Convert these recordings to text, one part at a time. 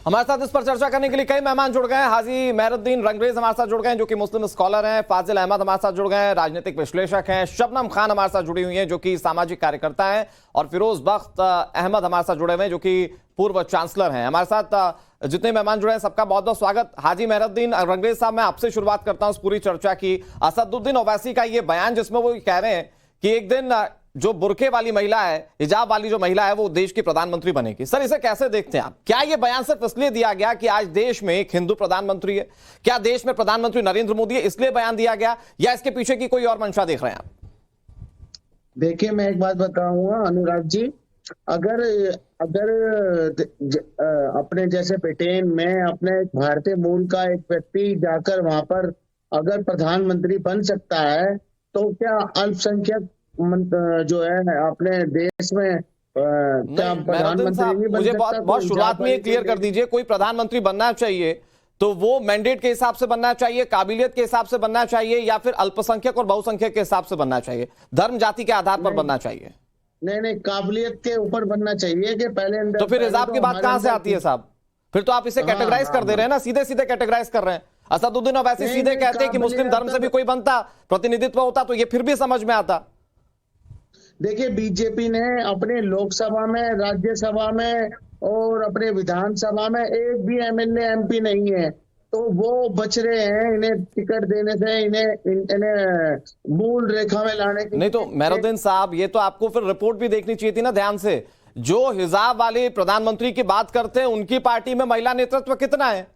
हमारे साथ इस पर चर्चा करने के लिए कई मेहमान जुड़ गए हैं। हाजी मेहरुद्दीन रंगरेज हमारे साथ जुड़ गए हैं, जो कि मुस्लिम स्कॉलर हैं। फाजिल अहमद हमारे साथ जुड़ गए हैं, राजनीतिक विश्लेषक हैं। शबनम खान हमारे साथ जुड़ी हुई हैं, जो कि सामाजिक कार्यकर्ता हैं। और फिरोज बख्त अहमद हमारे साथ जुड़े हुए हैं, जो कि पूर्व चांसलर हैं। हमारे साथ जितने मेहमान जुड़े हैं सबका बहुत बहुत स्वागत। हाजी मेहरुद्दीन रंगरेज साहब, मैं आपसे शुरुआत करता हूं इस पूरी चर्चा की। असदुद्दीन ओवैसी का ये बयान, जिसमें वो कह रहे हैं कि एक दिन जो बुरके वाली महिला है, हिजाब वाली जो महिला है, वो देश की प्रधानमंत्री बनेगी। सर, इसे कैसे देखते हैं आप? क्या ये बयान सिर्फ इसलिए दिया गया कि आज देश में एक हिंदू प्रधानमंत्री है? क्या देश में प्रधानमंत्री नरेंद्र मोदी है इसलिए बयान दिया गया, या इसके पीछे की कोई और मंशा देख रहे हैं आप? देखिए, मैं एक बात बताऊंगा अनुराग जी, अगर अगर अपने जैसे ब्रिटेन में अपने भारतीय मूल का एक व्यक्ति जाकर वहां पर अगर प्रधानमंत्री बन सकता है, तो क्या अल्पसंख्यक जो है अपने देश में क्या प्रधानमंत्री नहीं बन मुझे सकता? बहुत शुरुआत में ये क्लियर कर दीजिए, कोई प्रधानमंत्री बनना चाहिए तो वो मैंडेट के हिसाब से बनना चाहिए, काबिलियत के हिसाब से बनना चाहिए, या फिर अल्पसंख्यक और बहुसंख्यक के हिसाब से बनना चाहिए, धर्म जाति के आधार पर बनना चाहिए? नहीं, काबिलियत के ऊपर बनना चाहिए कि पहले अंदर। तो फिर हिजाब की बात कहां से आती है साहब? फिर तो आप इसे कैटेगराइज कर दे रहे हैं ना, सीधे सीधे कैटेगराइज कर रहे हैं। असदुद्दीन ओवैसी सीधे कहते हैं कि मुस्लिम धर्म से भी कोई बनता, प्रतिनिधित्व होता, तो ये फिर भी समझ में आता। देखिए, बीजेपी ने अपने लोकसभा में, राज्यसभा में और अपने विधानसभा में एक भी एमएलए एमपी नहीं है, तो वो बच रहे हैं। इन्हें टिकट देने से इन्हें मूल रेखा में लाने की। नहीं तो मेहरुद्दीन साहब, ये तो आपको फिर रिपोर्ट भी देखनी चाहिए थी ना ध्यान से। जो हिजाब वाले प्रधानमंत्री की बात करते हैं, उनकी पार्टी में महिला नेतृत्व कितना है?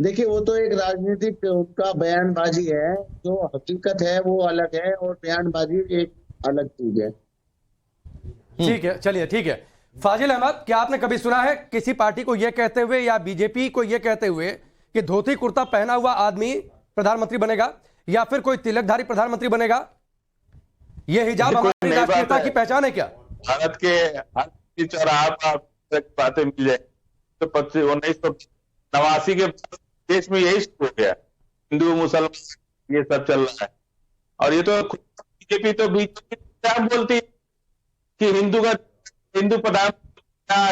देखिए, वो तो एक राजनीतिक उनका बयानबाजी है, जो हकीकत है वो अलग है और बयानबाजी एक अलग चीज है। ठीक है, चलिए ठीक है। फाजिल अहमद, क्या आपने कभी सुना है किसी पार्टी को यह कहते हुए या बीजेपी को यह कहते हुए कि धोती कुर्ता पहना हुआ आदमी प्रधानमंत्री बनेगा या फिर कोई तिलकधारी प्रधानमंत्री बनेगा? यह हिजाब हमारी राष्ट्रीयता की पहचान है क्या? भारत के हर चौराहा पर बातें मिल जाए तो 1989 के देश में यही शुरू हो गया, हिंदू मुसलमान ये सब चल रहा है। और ये तो बीजेपी क्या बोलती है कि हिंदू प्रधानमंत्री,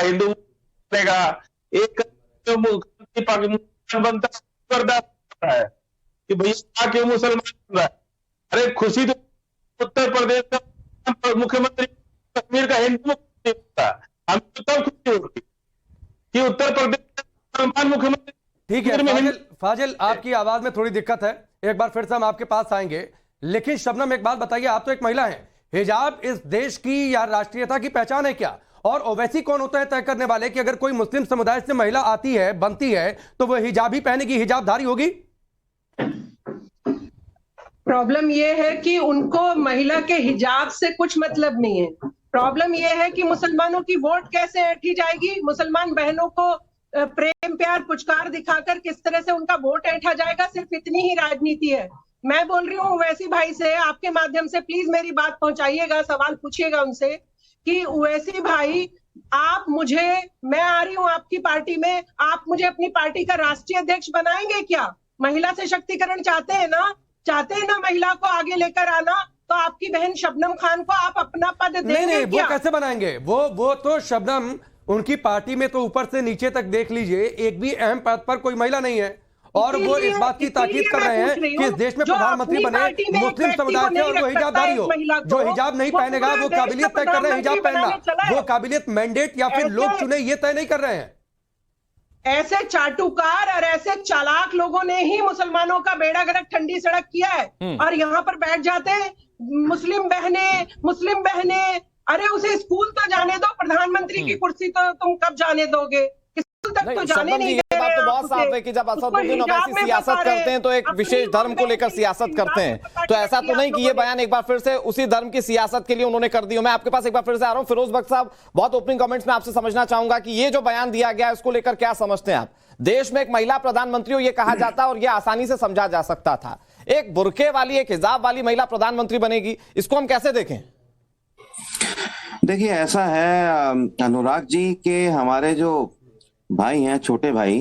हिंदू बनेगा, एक बनता है कि भैया क्यों मुसलमान बन रहा है? अरे खुशी तो उत्तर प्रदेश का मुख्यमंत्री, कश्मीर का हिंदू मुख्यमंत्री होता, हमें तो तब खुशी होती कि उत्तर प्रदेश का मुसलमान मुख्यमंत्री। ठीक है फाजिल, आपकी आवाज में थोड़ी दिक्कत है, एक बार फिर से हम आपके पास आएंगे। लेकिन शबनम, एक बात बताइए, आप तो एक महिला हैं, हिजाब इस देश की या राष्ट्रीयता की पहचान है क्या? और ओवैसी कौन होता है तय करने वाले कि अगर कोई मुस्लिम समुदाय से महिला आती है, बनती है, तो वह हिजाब ही पहनेगी, हिजाबधारी होगी? प्रॉब्लम यह है कि उनको महिला के हिजाब से कुछ मतलब नहीं है। प्रॉब्लम यह है कि मुसलमानों की वोट कैसे ऐंठी जाएगी, मुसलमान बहनों को प्रेम प्यार पुचकार दिखाकर किस तरह से उनका वोट ऐंठा जाएगा, सिर्फ इतनी ही राजनीति है। मैं बोल रही हूँ ओवैसी भाई से, आपके माध्यम से प्लीज मेरी बात पहुंचाइएगा, सवाल पूछिएगा उनसे कि ओवैसी भाई, आप मुझे, मैं आ रही हूँ आपकी पार्टी में, आप मुझे अपनी पार्टी का राष्ट्रीय अध्यक्ष बनाएंगे क्या? महिला सशक्तिकरण चाहते हैं ना महिला को आगे लेकर आना, तो आपकी बहन शबनम खान को आप अपना पद देंगे? नहीं, वो कैसे बनाएंगे? वो तो शबनम, उनकी पार्टी में तो ऊपर से नीचे तक देख लीजिए, एक भी अहम पद पर कोई महिला नहीं है। और वो इस बात की ताकीद कर रहे हैं कि इस देश में प्रधानमंत्री बने मुस्लिम समुदाय से और वो हिजाबधारी हो। जो हिजाब नहीं पहनेगा वो काबिलियत तय कर रहे हैं हिजाब पहनना, वो काबिलियत मैंडेट या फिर लोग चुने ये तय नहीं कर रहे हैं। ऐसे चाटुकार और ऐसे चालाक लोगों ने ही मुसलमानों का बेड़ा गर्क ठंडी सड़क किया है, और यहाँ पर बैठ जाते हैं मुस्लिम बहने। अरे उसे स्कूल तो जाने दो, प्रधानमंत्री की कुर्सी तो तुम कब जाने दोगे? तक तो जाने नहीं दे। बात तो बहुत साफ है कि जब असदुद्दीन ओवैसी सियासत करते हैं तो एक विशेष धर्म को लेकर सियासत करते हैं। तो ऐसा तो नहीं कि ये बयान एक बार फिर से उसी धर्म की सियासत के लिए उन्होंने कर दी हो। मैं आपके पास एक बार फिर से आ रहा हूं। फिरोज बख्त साहब, बहुत ओपनिंग कमेंट्स में आपसे समझना चाहूंगा कि ये जो बयान दिया गया है इसको लेकर क्या समझते हैं आप? देश में एक महिला प्रधानमंत्री हो ये कहा जाता और ये आसानी से समझा जा सकता था, एक बुरके वाली, एक हिजाब वाली महिला प्रधानमंत्री बनेगी, इसको हम कैसे देखें? देखिए, ऐसा है अनुराग जी के हमारे जो भाई हैं, छोटे भाई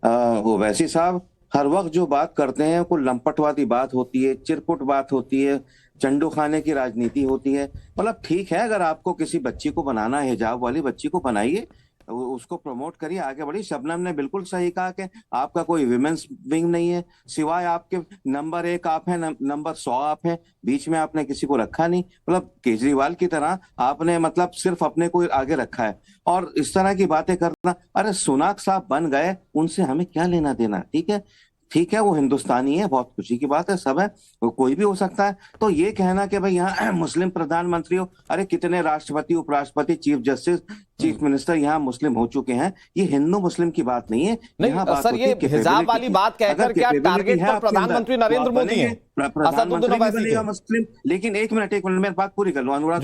ओवैसी साहब, हर वक्त जो बात करते हैं वो लंपटवादी बात होती है, चिरकुट बात होती है, चंडू खाने की राजनीति होती है। मतलब ठीक है, अगर आपको किसी बच्ची को बनाना है, हिजाब वाली बच्ची को बनाइए, उसको प्रमोट करिए, आगे बढ़िए। शबनम ने बिल्कुल सही कहा कि आपका कोई विमेंस विंग नहीं है, सिवाय आपके नंबर 1 आप हैं, नंबर 100 आप हैं, बीच में आपने किसी को रखा नहीं। मतलब केजरीवाल की तरह आपने मतलब सिर्फ अपने को आगे रखा है और इस तरह की बातें करना। अरे सुनाक साहब बन गए, उनसे हमें क्या लेना देना। ठीक है, वो हिंदुस्तानी है, बहुत खुशी की बात है, सब है, वो कोई भी हो सकता है। तो ये कहना कि भाई यहाँ मुस्लिम प्रधानमंत्री हो, अरे कितने राष्ट्रपति, उपराष्ट्रपति, चीफ जस्टिस, चीफ मिनिस्टर यहाँ मुस्लिम हो चुके हैं। ये हिंदू मुस्लिम की बात नहीं है। यहाँ बात सर, ये हिजाब वाली बात कहकर क्या टारगेट पर प्रधानमंत्री नरेंद्र मोदी हैं? असदुद्दीन ओवैसी के मुस्लिम। लेकिन एक मिनट मेरी बात पूरी कर लो अनुराग,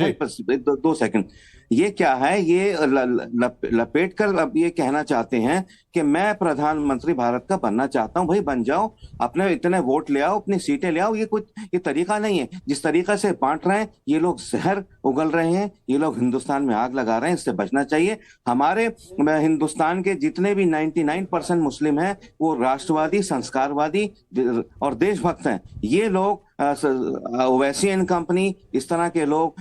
2 सेकंड। ये क्या है, ये लपेट कर अब ये कहना चाहते हैं कि मैं प्रधानमंत्री भारत का बनना चाहता हूं। भाई बन जाओ, अपने इतने वोट ले आओ, अपनी सीटें ले आओ। ये तरीका नहीं है। जिस तरीका से बांट रहे हैं, ये लोग जहर उगल रहे हैं, ये लोग हिंदुस्तान में आग लगा रहे हैं। इससे बचना चाहिए। हमारे हिंदुस्तान के जितने भी 99% मुस्लिम हैं, वो राष्ट्रवादी, संस्कारवादी और देशभक्त हैं। ये लोग ओवैसी एंड कंपनी, इस तरह के लोग,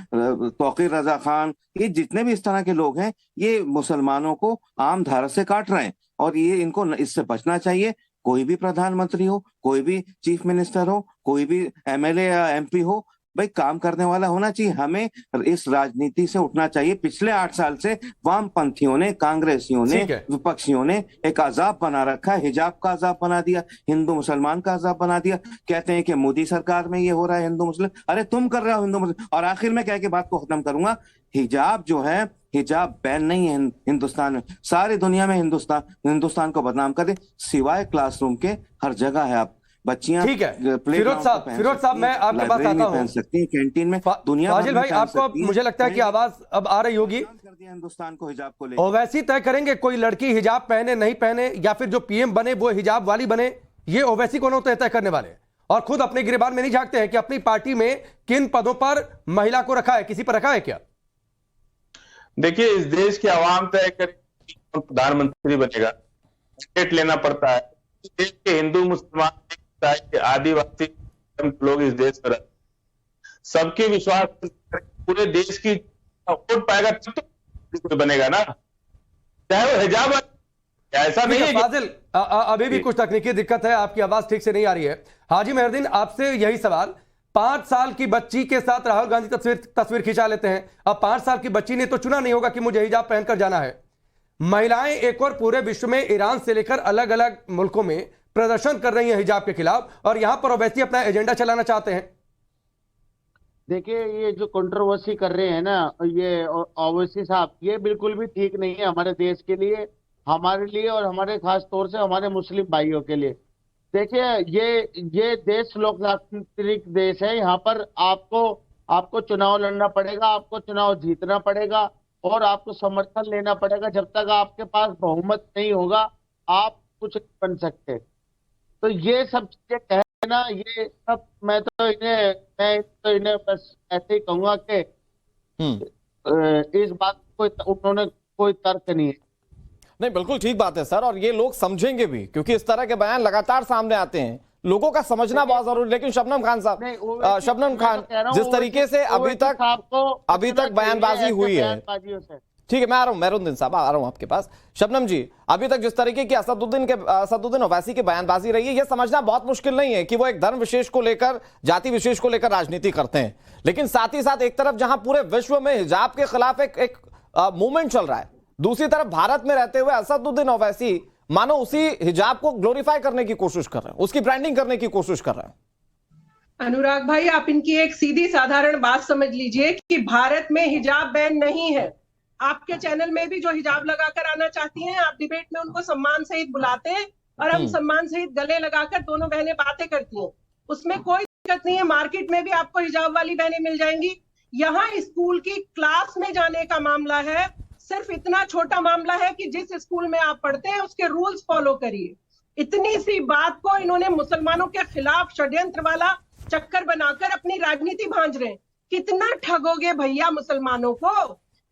तौकीर रजा खान, ये जितने भी इस तरह के लोग हैं, ये मुसलमानों को आम धारा से काट रहे हैं और ये इनको इससे बचना चाहिए। कोई भी प्रधानमंत्री हो, कोई भी चीफ मिनिस्टर हो, कोई भी एमएलए या एमपी हो, भाई काम करने वाला होना चाहिए। हमें इस राजनीति से उठना चाहिए। पिछले 8 साल से वामपंथियों ने, कांग्रेसियों ने, विपक्षियों ने एक अजाब बना रखा है। हिजाब का अजाब बना दिया, हिंदू मुसलमान का अजाब बना दिया। कहते हैं कि मोदी सरकार में ये हो रहा है हिंदू मुस्लिम। अरे तुम कर रहे हो हिंदू मुस्लिम। और आखिर में कह के बात को खत्म करूंगा, हिजाब जो है, हिजाब बैन नहीं है हिंदुस्तान में। सारी दुनिया में हिंदुस्तान को बदनाम कर दे, सिवाय क्लासरूम के हर जगह है। आप बच्चियां, ठीक है फिरोज साहब, मैं आपके पास आता हूं। पहन सकती हैं, कैंटीन में, दुनिया फाजिल भाई, आपको मुझे लगता है कि आवाज अब आ रही होगी। कर दिया हिंदुस्तान को हिजाब को लेकर। ओवैसी तय करेंगे कोई लड़की हिजाब पहने नहीं पहने, या फिर जो पीएम बने वो हिजाब वाली बने? ये ओवैसी को तय करने वाले, और खुद अपने गिरबान में नहीं झांकते हैं कि अपनी पार्टी में किन पदों पर महिला को रखा है, किसी पर रखा है क्या? देखिए, इस देश की आवाम तय करेगी कौन प्रधानमंत्री बनेगा। टिकट लेना पड़ता है। देश के हिंदू, मुसलमान, आदिवासी लोग इस देश में सबके विश्वास, पूरे देश की वोट पाएगा तब तो बनेगा ना, चाहे वो हिजाब। ऐसा नहीं है फाजिल, अभी भी कुछ तकनीकी दिक्कत है, आपकी आवाज ठीक से नहीं आ रही है। हाजी मेहरदीन, आपसे यही सवाल। 5 साल की बच्ची के साथ राहुल गांधी तस्वीर खिंचा लेते हैं। अब 5 साल की बच्ची ने तो चुना नहीं होगा कि मुझे हिजाब पहनकर जाना है। महिलाएं एक और पूरे विश्व में, ईरान से लेकर अलग अलग मुल्कों में प्रदर्शन कर रही हैं हिजाब के खिलाफ, और यहां पर ओवैसी अपना एजेंडा चलाना चाहते हैं। देखिए, ये जो कंट्रोवर्सी कर रहे हैं ना, ये ओवैसी साहब, ये बिल्कुल भी ठीक नहीं है हमारे देश के लिए, हमारे लिए, और हमारे खास तौर से हमारे मुस्लिम भाइयों के लिए। देखिए, ये देश लोकतांत्रिक देश है। यहाँ पर आपको चुनाव लड़ना पड़ेगा, आपको चुनाव जीतना पड़ेगा, और आपको समर्थन लेना पड़ेगा। जब तक आपके पास बहुमत नहीं होगा, आप कुछ नहीं बन सकते। तो ये सब चीजें कहना, ये सब मैं तो इन्हें बस ऐसे ही कहूंगा कि इस बात को उन्होंने कोई तर्क नहीं है। नहीं, बिल्कुल ठीक बात है सर, और ये लोग समझेंगे भी, क्योंकि इस तरह के बयान लगातार सामने आते हैं। लोगों का समझना बहुत जरूरी। लेकिन शबनम खान साहब, शबनम खान, जिस तरीके से अभी तक बयानबाजी हुई है, ठीक है, मैं आ रहा हूं, मेहरुद्दीन साहब आ रहा हूं आपके पास। शबनम जी, अभी तक जिस तरीके की असदुद्दीन ओवैसी की बयानबाजी रही है, यह समझना बहुत मुश्किल नहीं है कि वो एक धर्म विशेष को लेकर, जाति विशेष को लेकर राजनीति करते हैं। लेकिन साथ ही साथ एक तरफ जहां पूरे विश्व में हिजाब के खिलाफ एक मूवमेंट चल रहा है, दूसरी तरफ भारत में रहते हुए असदुद्दीन ओवैसी मानो उसी हिजाब को ग्लोरीफाई करने की कोशिश कर रहे हैं, उसकी ब्रांडिंग करने की कोशिश कर रहे हैं। अनुराग भाई, आप इनकी एक सीधी साधारण बात समझ लीजिए कि भारत में हिजाब बैन नहीं है। आपके चैनल में भी जो हिजाब लगाकर आना चाहती हैं, आप डिबेट में उनको सम्मान सहित बुलाते हैं, और हम सम्मान सहित गले लगाकर दोनों बहनें बातें करती हैं। उसमें कोई दिक्कत नहीं है। मार्केट में भी आपको हिजाब वाली बहनें मिल जाएंगी। यहाँ स्कूल की क्लास में जाने का मामला है। सिर्फ इतना छोटा मामला है कि जिस स्कूल में आप पढ़ते हैं उसके रूल्स फॉलो करिए। इतनी सी बात को इन्होंने मुसलमानों के खिलाफ षड्यंत्र वाला चक्कर बनाकर अपनी राजनीति भांज रहे हैं। कितना ठगोगे भैया मुसलमानों को,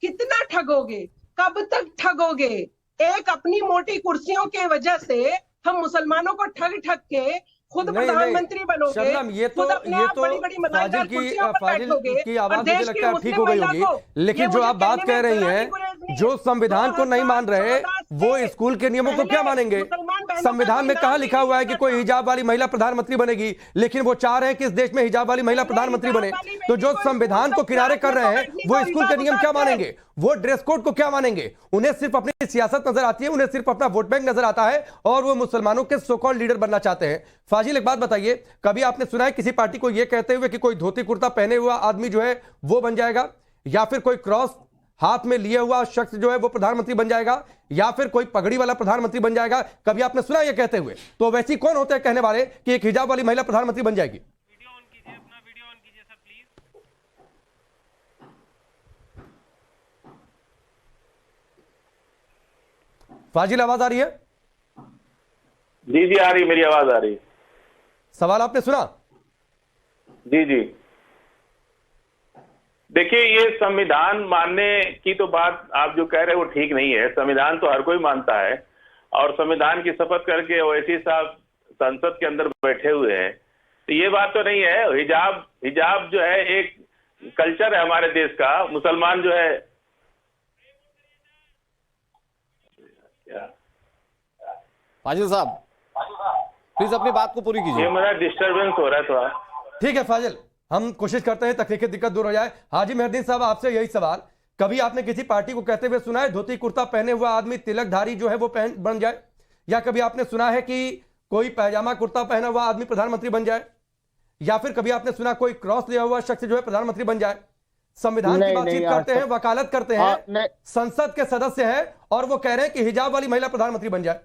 कितना ठगोगे, कब तक ठगोगे? एक अपनी मोटी कुर्सियों के वजह से हम मुसलमानों को ठग ठग के खुद नहीं, प्रधानमंत्री बनोगे, शबनम, ये तो खुद अपने आप बड़ी-बड़ी मलाइदार कुर्सियों पर बैठोगे, की और आवाज मुझे देश की लगता है ठीक हो मुस्लिम गई महिला होगी, को लेकिन ये जो मुझे आप बात कहने कह में रही बड़ा हैं, भी गुरेज नहीं जो है। संविधान को नहीं मान रहे 2014 वो से स्कूल के नियमों को पहले क्या मानेंगे? मुसलमान बहनों का संविधान में कोई कहाँ नाम लिखा हुआ है कि कोई हिजाब वाली महिला प्रधानमंत्री बनेगी, लेकिन वो चाह रहे हैं कि इस देश में हिजाब वाली महिला प्रधानमंत्री बने। तो जो संविधान को किनारे कर रहे हैं वो स्कूल के नियम क्या मानेंगे, वो ड्रेस कोड को क्या मानेंगे? उन्हें सिर्फ अपनी सियासत नजर आती है, उन्हें सिर्फ अपना वोट बैंक नजर आता है और वो मुसलमानों के सो कॉल्ड लीडर बनना चाहते हैं। फाजिल, एक बात बताइए, कभी आपने सुना है किसी पार्टी को यह कहते हुए कि कोई धोती कुर्ता पहने हुआ आदमी जो है वो बन जाएगा, या फिर कोई क्रॉस हाथ में लिए हुआ शख्स जो है वो प्रधानमंत्री बन जाएगा, या फिर कोई पगड़ी वाला प्रधानमंत्री बन जाएगा? कभी आपने सुना यह कहते हुए? तो वैसी कौन होते हैं कहने वाले कि एक हिजाब वाली महिला प्रधानमंत्री बन जाएगी? फाजिल, आवाज आ रही है? जी जी आ रही, मेरी आवाज आ रही। सवाल आपने सुना? जी जी, देखिए ये संविधान मानने की तो बात आप जो कह रहे हैं वो ठीक नहीं है। संविधान तो हर कोई मानता है और संविधान की शपथ करके ओवैसी साहब संसद के अंदर बैठे हुए हैं, तो ये बात तो नहीं है। हिजाब जो है एक कल्चर है हमारे देश का। मुसलमान जो है फाजिल साहब प्लीज अपनी बात को पूरी ये कीजिए। मेरा डिस्टरबेंस हो रहा है थोड़ा। ठीक है फाजिल, हम कोशिश करते हैं तकनीकी दिक्कत दूर हो जाए। हाजी मेहरदीन साहब, आपसे यही सवाल, कभी आपने किसी पार्टी को कहते हुए सुना है धोती कुर्ता पहने हुआ आदमी तिलकधारी जो है वो बन जाए, या कभी आपने सुना है कि कोई पैजामा कुर्ता पहना हुआ आदमी प्रधानमंत्री बन जाए, या फिर कभी आपने सुना कोई क्रॉस लिया हुआ शख्स जो है प्रधानमंत्री बन जाए? संविधान की नहीं, बातचीत नहीं, करते हैं, वकालत करते हैं, नहीं। संसद के सदस्य हैं और वो कह रहे हैं कि हिजाब वाली महिला प्रधानमंत्री बन जाए।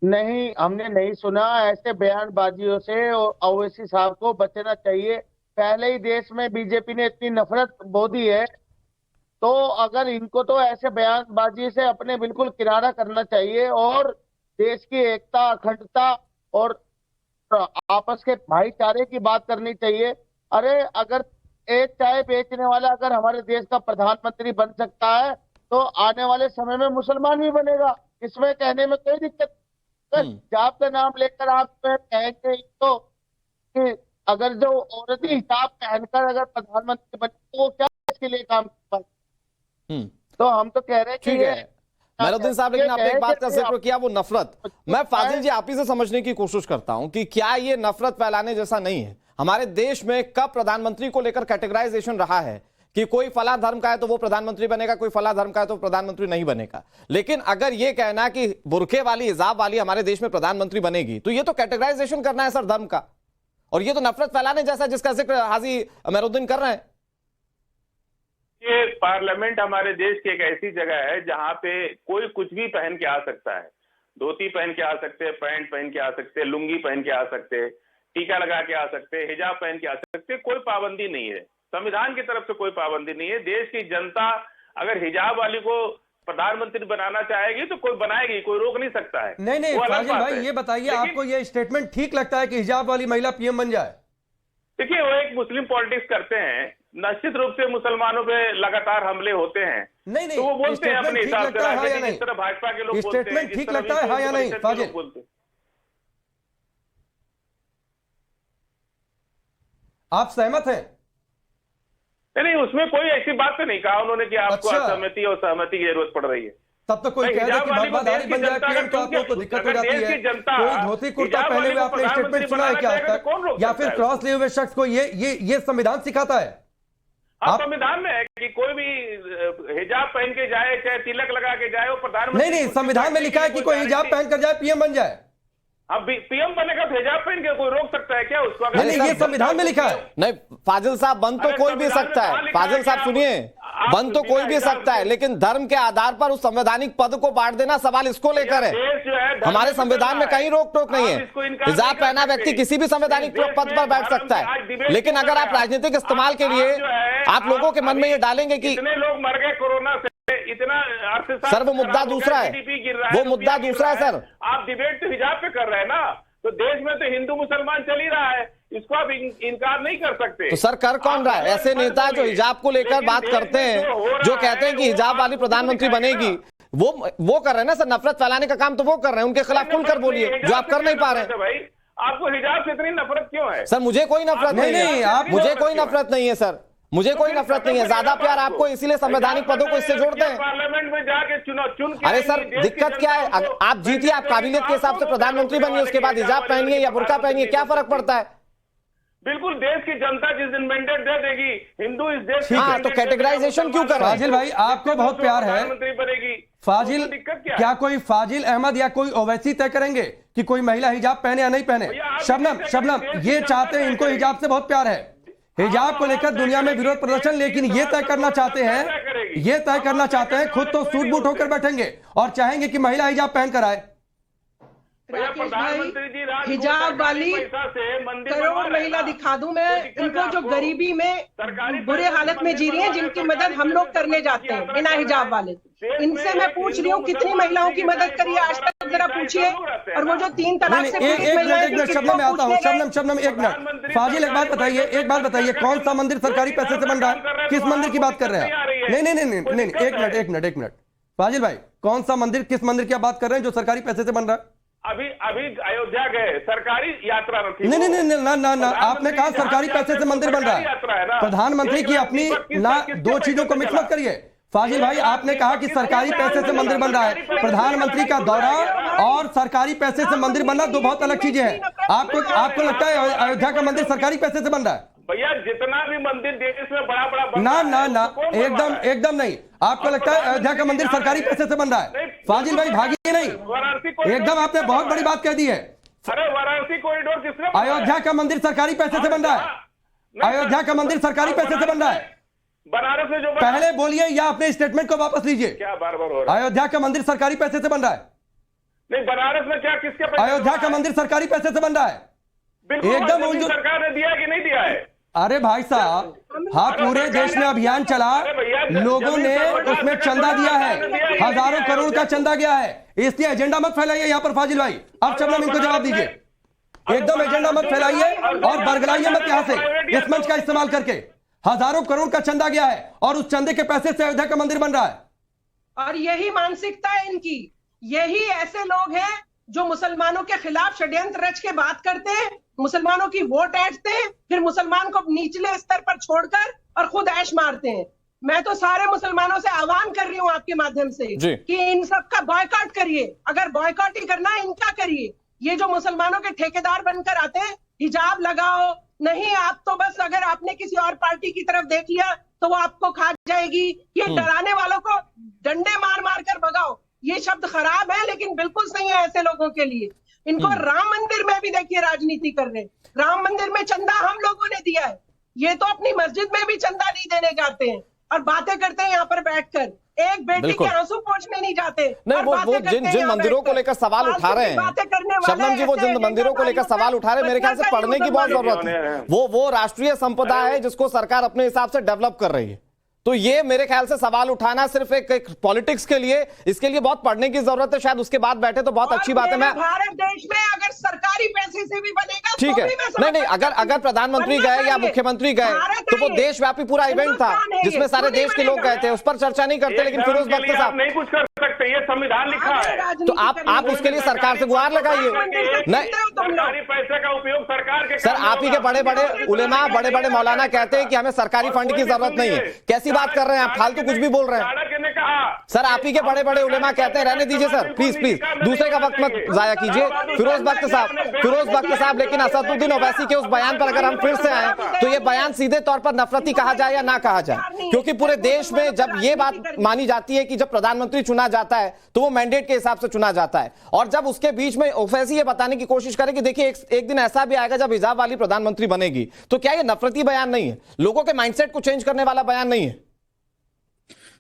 नहीं, हमने नहीं सुना। ऐसे बयानबाजियों से ओवैसी साहब को बचना चाहिए। पहले ही देश में बीजेपी ने इतनी नफरत बो दी है, तो अगर इनको तो ऐसे बयानबाजी से अपने बिल्कुल किनारा करना चाहिए और देश की एकता, अखंडता और आपस के भाईचारे की बात करनी चाहिए। अरे अगर एक चाय बेचने वाला अगर हमारे देश का प्रधानमंत्री बन सकता है, तो आने वाले समय में मुसलमान भी बनेगा। इसमें कहने में कोई दिक्कत। हिजाब का नाम लेकर आप कहेंगे तो कि अगर जो औरत हिजाब पहनकर अगर प्रधानमंत्री बने तो वो क्या इसके लिए काम कर? तो हम तो कह रहे हैं कि ठीक है मेहरुद्दीन साहब, लेकिन आपने एक बात का जिक्र किया, वो नफरत। मैं फाजिल जी आप ही से समझने की कोशिश करता हूं कि क्या ये नफरत फैलाने जैसा नहीं है? हमारे देश में कब प्रधानमंत्री को लेकर कैटेगराइजेशन रहा है कि कोई फला धर्म का है तो वो प्रधानमंत्री बनेगा, कोई फला धर्म का है तो प्रधानमंत्री नहीं बनेगा। लेकिन अगर ये कहना कि बुरखे वाली, हिजाब वाली हमारे देश में प्रधानमंत्री बनेगी, तो ये तो कैटेगराइजेशन करना है सर धर्म का, और ये तो नफरत फैलाने जैसा जिसका जिक्र हाजी मेहरुद्दीन कर रहे हैं। ये पार्लियामेंट हमारे देश की एक ऐसी जगह है जहां पे कोई कुछ भी पहन के आ सकता है। धोती पहन के आ सकते हैं, पैंट पहन के आ सकते हैं, लुंगी पहन के आ सकते हैं, टीका लगा के आ सकते हैं, हिजाब पहन के आ सकते हैं। कोई पाबंदी नहीं है, संविधान की तरफ से कोई पाबंदी नहीं है। देश की जनता अगर हिजाब वाली को प्रधानमंत्री बनाना चाहेगी तो कोई बनाएगी, कोई रोक नहीं सकता है। नहीं फाजिल भाई, ये बताइए, आपको ये स्टेटमेंट ठीक लगता है कि हिजाब वाली महिला पीएम बन जाए? देखिए, वो एक मुस्लिम पॉलिटिक्स करते हैं, निश्चित रूप से मुसलमानों पे लगातार हमले होते हैं। नहीं तो वो बोलते हैं अपने हिसाब से, हाँ या जिस तरह भाजपा के लोग बोलते हैं, स्टेटमेंट ठीक लगता है हाँ या नहीं फाजिल? आप सहमत हैं? नहीं, उसमें कोई ऐसी बात तो नहीं कहा उन्होंने कि आपको असहमति और सहमति की जरूरत पड़ रही है। तब तो कोई कह दे कि बादशाह बन जाए पीएम तो आप लोग को दिक्कत हो जाती है। कोई धोती कुर्ता पहने हुए आपने स्टेटमेंट सुना है क्या आज तक? या फिर क्रॉस लिए हुए शख्स को ये संविधान सिखाता है? आप संविधान में है कि कोई भी हिजाब पहन के जाए, चाहे तिलक लगा के जाए, वो प्रधानमंत्री। नहीं, संविधान में लिखा है कि कोई हिजाब पहन कर जाए पीएम बन जाए। अब पीएम बनेगा तो हिजाब पहन के कोई रोक सकता है क्या उसको? नहीं, ये संविधान में लिखा है। नहीं फाजिल साहब, बन तो कोई भी सकता है। फाजिल साहब सुनिए, बन तो कोई भी सकता है, लेकिन धर्म के आधार पर उस संवैधानिक पद को बांट देना सवाल इसको लेकर है। हमारे संविधान में कहीं रोक टोक नहीं है। हिजाब पहना व्यक्ति किसी भी संवैधानिक पद पर बैठ सकता है, लेकिन अगर आप राजनीतिक इस्तेमाल के लिए आप लोगों के मन में ये डालेंगे कि इतने लोग मर गए कोरोना से, इतना सर वो मुद्दा दूसरा है, वो मुद्दा दूसरा है सर। आप डिबेट तो हिजाब पे कर रहे हैं ना, तो देश में तो हिंदू मुसलमान चल ही रहा है, इसको आप इनकार नहीं कर सकते। तो सर कर कौन रहा है? ऐसे नेता जो हिजाब को लेकर बात करते हैं, जो कहते हैं कि हिजाब वाली प्रधानमंत्री बनेगी, वो कर रहे हैं ना सर, नफरत फैलाने का काम तो वो कर रहे हैं। उनके खिलाफ खुलकर बोलिए, जो आप कर नहीं पा रहे हैं। भाई आपको हिजाब से इतनी नफरत क्यों है? सर मुझे कोई नफरत नहीं है, मुझे कोई नफरत नहीं है सर, मुझे कोई नफरत नहीं है। ज्यादा प्यार आपको इसीलिए संवैधानिक पदों को इससे जोड़ते हैं। पार्लियामेंट में जाके चुन के अरे सर दिक्कत क्या है, आप जीतिए, आप काबिलियत के हिसाब से प्रधानमंत्री बनिए, उसके बाद हिजाब पहनिए या बुर्का पहनिए, क्या फर्क पड़ता है? बिल्कुल, देश की जनता जिस दिन मैंडेट दे देगी, हिंदू इस देश हाँ, तो कैटेगराइजेशन क्यों कर रहे हैं? फाजिल भाई आपको बहुत प्यार है, प्रधानमंत्री बनेगी। फाजिल दिक्कत क्या क्या कोई फाजिल अहमद या कोई ओवैसी तय करेंगे कि कोई महिला हिजाब पहने या नहीं पहने? शबनम ये चाहते हैं, इनको हिजाब से बहुत प्यार है, हिजाब को लेकर दुनिया में विरोध प्रदर्शन, लेकिन ये तय करना चाहते हैं खुद तो सूट बूट होकर बैठेंगे और चाहेंगे कि महिला हिजाब पहन कर आए। प्रधानमंत्री जी हिजाब वाली करोड़ महिला दिखा दूं मैं इनको, जो गरीबी में बुरे हालत में जी रही हैं, जिनकी मदद हम लोग करने जाते हैं बिना हिजाब वाले। इनसे मैं पूछ रही हूँ कितनी महिलाओं की मदद करी आज तक, जरा पूछिए। और वो जो 3 तलाक से एक मिनट शबनम में आता हूँ, शबनम एक मिनट। फाजिल एक बात बताइए, कौन सा मंदिर सरकारी पैसे से बन रहा है? किस मंदिर की बात कर रहे हैं? नहीं, एक मिनट फाजिल भाई, कौन सा मंदिर, किस मंदिर की बात कर रहे हैं जो सरकारी पैसे से बन रहा है? अभी अयोध्या गए, सरकारी यात्रा थी। नहीं, आपने कहा सरकारी पैसे से मंदिर बन रहा है। प्रधानमंत्री की अपनी ना, दो चीजों को मिक्स मत करिए। फाजिल भाई आपने कहा कि सरकारी पैसे से मंदिर बन रहा है, प्रधानमंत्री का दौरा और सरकारी पैसे से मंदिर बनना दो बहुत अलग चीजें हैं। आपको लगता है अयोध्या का मंदिर सरकारी पैसे से बन रहा है? भैया जितना भी मंदिर देश में बड़ा ना एकदम नहीं। आपको लगता है अयोध्या का मंदिर सरकारी पैसे से बन रहा है? फाजिल भाई भागिए नहीं, एकदम आपने बहुत बड़ी बात कह दी है। अरे वाराणसी कॉरिडोर किसने? अयोध्या का मंदिर सरकारी पैसे से बन रहा है, अयोध्या का मंदिर सरकारी पैसे से बन रहा है। बनारस में जो पहले बोलिए या अपने स्टेटमेंट को वापस लीजिए। क्या बार बार हो रहा है? अयोध्या का मंदिर सरकारी पैसे से बन रहा है? नहीं, बनारस में क्या, किसके पैसे? अयोध्या का मंदिर सरकारी पैसे से बन रहा है, बिल्कुल एकदम सरकार ने दिया कि नहीं दिया है? अरे भाई साहब, हाँ पूरे देश में अभियान चला, लोगों ने उसमें चंदा दिया है, हजारों करोड़ का चंदा गया है, इसलिए एजेंडा मत फैलाइए यहाँ पर फाजिल भाई। अब शबनम इनको जवाब दीजिए, एकदम एजेंडा मत फैलाइए और बरगलाइए मत यहाँ से इस मंच का इस्तेमाल करके। हजारों करोड़ का चंदा गया है और उस चंदे के पैसे से अयोध्या का मंदिर बन रहा है। और यही मानसिकता है इनकी, यही ऐसे लोग हैं जो मुसलमानों के खिलाफ षड्यंत्र रच के बात करते हैं, मुसलमानों की वोट ऐंठते हैं, फिर मुसलमान को निचले स्तर पर छोड़कर और खुद ऐश मारते हैं। मैं तो सारे मुसलमानों से आह्वान कर रही हूँ आपके माध्यम से कि इन सब का बॉयकॉट करिए। अगर बॉयकॉट ही करना है, इनका करिए। ये जो मुसलमानों के ठेकेदार बनकर आते हैं, हिजाब लगाओ, नहीं आप तो बस अगर आपने किसी और पार्टी की तरफ देख लिया तो वो आपको खा जाएगी, ये डराने वालों को डंडे मार मार कर भगाओ। ये शब्द खराब है लेकिन बिल्कुल सही है ऐसे लोगों के लिए। इनको राम मंदिर में भी देखिए राजनीति कर रहे हैं। राम मंदिर में चंदा हम लोगों ने दिया है, ये तो अपनी मस्जिद में भी चंदा नहीं देने जाते हैं और बातें करते हैं यहाँ पर बैठकर। एक बेटी के आंसू पोंछने नहीं जाते। नहीं, वो जिन मंदिरों को लेकर सवाल उठा रहे हैं शबनम जी, वो जिन मंदिरों को लेकर सवाल उठा रहे हैं, मेरे ख्याल से पढ़ने की बहुत जरूरत है। वो राष्ट्रीय संपदा है जिसको सरकार अपने हिसाब से डेवलप कर रही है। तो ये मेरे ख्याल से सवाल उठाना सिर्फ एक पॉलिटिक्स के लिए, इसके लिए बहुत पढ़ने की जरूरत है। शायद उसके बाद बैठे तो बहुत अच्छी बात है। मैं भारत देश में अगर सरकारी पैसे से भी बनेगा ठीक है, नहीं अगर प्रधानमंत्री गए या मुख्यमंत्री गए तो वो देशव्यापी पूरा इवेंट था जिसमें सारे देश के लोग गए थे, उस पर चर्चा नहीं करते। लेकिन फिरोज बख्त साहब नहीं कुछ कर सकते, ये संविधान लिखा है, तो आप उसके लिए सरकार से गुहार लगाइए। नहीं, सरकारी पैसे का उपयोग सरकार के सर आप ही के बड़े बड़े उलेमा, बड़े बड़े मौलाना कहते हैं कि हमें सरकारी फंड की जरूरत नहीं है। कैसी बात कर रहे हैं आप, फालतू कुछ भी बोल रहे हैं। सर आप ही के बड़े बड़े उलेमा कहते हैं, रहने दीजिए सर, प्लीज दूसरे का वक्त मत जाया कीजिए। फिरोज बख्त साहब, लेकिन असदुद्दीन ओवैसी के उस बयान पर अगर हम फिर से आए तो ये बयान सीधे तौर पर नफरती कहा जाए या ना कहा जाए, क्योंकि पूरे देश में जब ये बात मानी जाती है कि जब प्रधानमंत्री चुना जाता है तो वो मैंडेट के हिसाब से चुना जाता है, और जब उसके बीच में ओवैसी ये बताने की कोशिश करे कि देखिए एक दिन ऐसा भी आएगा जब हिजाब वाली प्रधानमंत्री बनेगी, तो क्या ये नफरती बयान नहीं है? लोगों के माइंडसेट को चेंज करने वाला बयान नहीं है?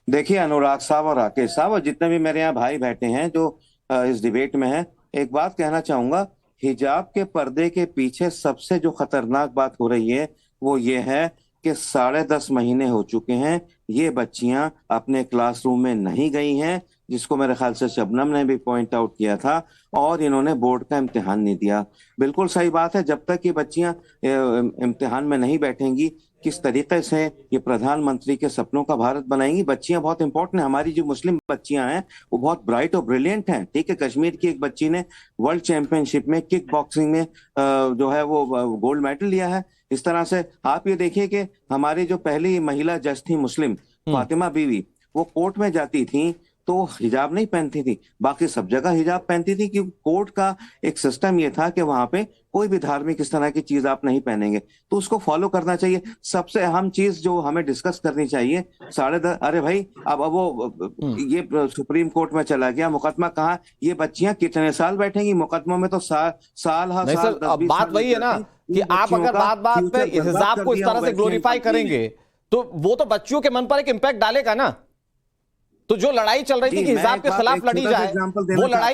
देखिए अनुराग साहब और राकेश साहब और जितने भी मेरे यहाँ भाई बैठे हैं जो इस डिबेट में हैं, एक बात कहना चाहूंगा, हिजाब के पर्दे के पीछे सबसे जो खतरनाक बात हो रही है वो ये है कि 10.5 महीने हो चुके हैं, ये बच्चियां अपने क्लासरूम में नहीं गई हैं, जिसको मेरे ख्याल से शबनम ने भी पॉइंट आउट किया था, और इन्होंने बोर्ड का इम्तिहान नहीं दिया। बिल्कुल सही बात है, जब तक ये बच्चियां इम्तिहान में नहीं बैठेंगी किस तरीके से ये प्रधानमंत्री के सपनों का भारत बनाएंगी। बच्चियां बहुत इंपॉर्टेंट है, हमारी जो मुस्लिम बच्चियां हैं वो बहुत ब्राइट और ब्रिलियंट हैं। ठीक है, कश्मीर की एक बच्ची ने वर्ल्ड चैंपियनशिप में किक बॉक्सिंग में जो है वो गोल्ड मेडल लिया है। इस तरह से आप ये देखिए कि हमारी जो पहली महिला जज थी मुस्लिम, फातिमा बीवी, वो कोर्ट में जाती थी तो हिजाब नहीं पहनती थी, बाकी सब जगह हिजाब पहनती थी, क्योंकि कोर्ट का एक सिस्टम ये था कि वहां पे कोई भी धार्मिक इस तरह की चीज आप नहीं पहनेंगे, तो उसको फॉलो करना चाहिए। सबसे अहम चीज जो हमें डिस्कस करनी चाहिए 10:30, अरे भाई अब वो ये सुप्रीम कोर्ट में चला गया मुकदमा, कहाँ ये बच्चियां कितने साल बैठेंगी मुकदमों में? तो साल नहीं सर, अब बात वही है ना कि आप अगर बात पे हिजाब को इस तरह से ग्लोरीफाई करेंगे तो वो तो बच्चियों के मन पर एक इम्पैक्ट डालेगा ना। तो जो लड़ाई चल रही थी कि हिजाब के खिलाफ लड़ी जाए,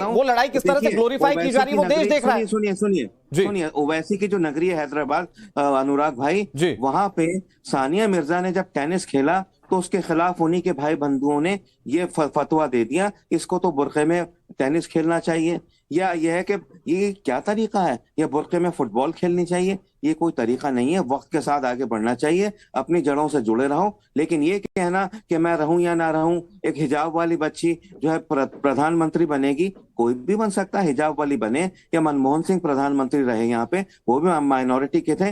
वो लड़ाई किस तरह से ग्लोरीफाई की जा रही है वो देश देख रहा है। सुनिए ओवैसी की जो नगरी है हैदराबाद, अनुराग भाई, वहां पे सानिया मिर्जा ने जब टेनिस खेला तो उसके खिलाफ उन्हीं के भाई बंधुओं ने ये फतवा दे दिया, इसको तो बुर्के में टेनिस खेलना चाहिए। या यह है कि ये क्या तरीका है, ये बुर्के में फुटबॉल खेलनी चाहिए, ये कोई तरीका नहीं है। वक्त के साथ आगे बढ़ना चाहिए, अपनी जड़ों से जुड़े रहो। लेकिन ये कहना कि मैं रहूं या ना रहूं, एक हिजाब वाली बच्ची जो है प्रधानमंत्री बनेगी, कोई भी बन सकता है, हिजाब वाली बने या मनमोहन सिंह प्रधानमंत्री रहे यहाँ पे, वो भी माइनॉरिटी के थे।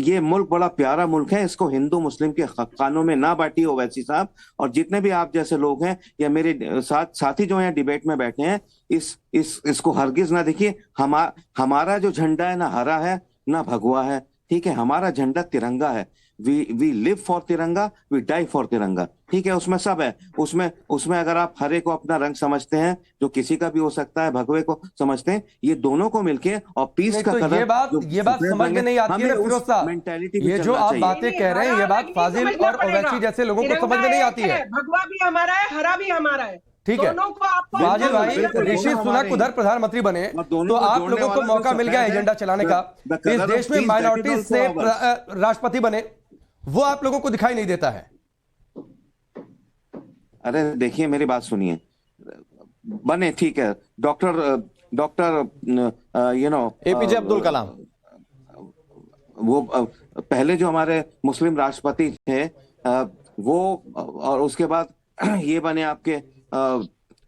ये मुल्क बड़ा प्यारा मुल्क है, इसको हिंदू मुस्लिम के खानों में ना बांटिए ओवैसी साहब। और जितने भी आप जैसे लोग हैं या मेरे साथी जो हैं डिबेट में बैठे हैं, इसको हरगिज ना देखिए। हमारा जो झंडा है ना हरा है ना भगवा है, ठीक है, हमारा झंडा तिरंगा है। वी लिव फॉर तिरंगा, वी डाई फॉर तिरंगा, ठीक है, उसमें सब है। उसमें अगर आप हरे को अपना रंग समझते हैं, जो किसी का भी हो सकता है, भगवे को समझते हैं, ये दोनों को मिलके और पीस का कलर, ये बात समझ में नहीं आती है फिरोज साहब। ये जो आप बातें कह रहे हैं, ये बात फाजिल और ओवैसी जैसे लोगों को समझ में नहीं आती है। भगवा भी हमारा है, हरा भी हमारा है, ठीक है। फाजिल भाई, ऋषि सुनक उधर प्रधानमंत्री बने तो आप लोगों को मौका मिल गया एजेंडा चलाने का। इस देश में माइनॉरिटी से राष्ट्रपति बने, वो आप लोगों को दिखाई नहीं देता है। अरे देखिए मेरी बात सुनिए, बने ठीक है, डॉक्टर एपीजे अब्दुल कलाम, वो पहले जो हमारे मुस्लिम राष्ट्रपति थे, वो, और उसके बाद ये बने आपके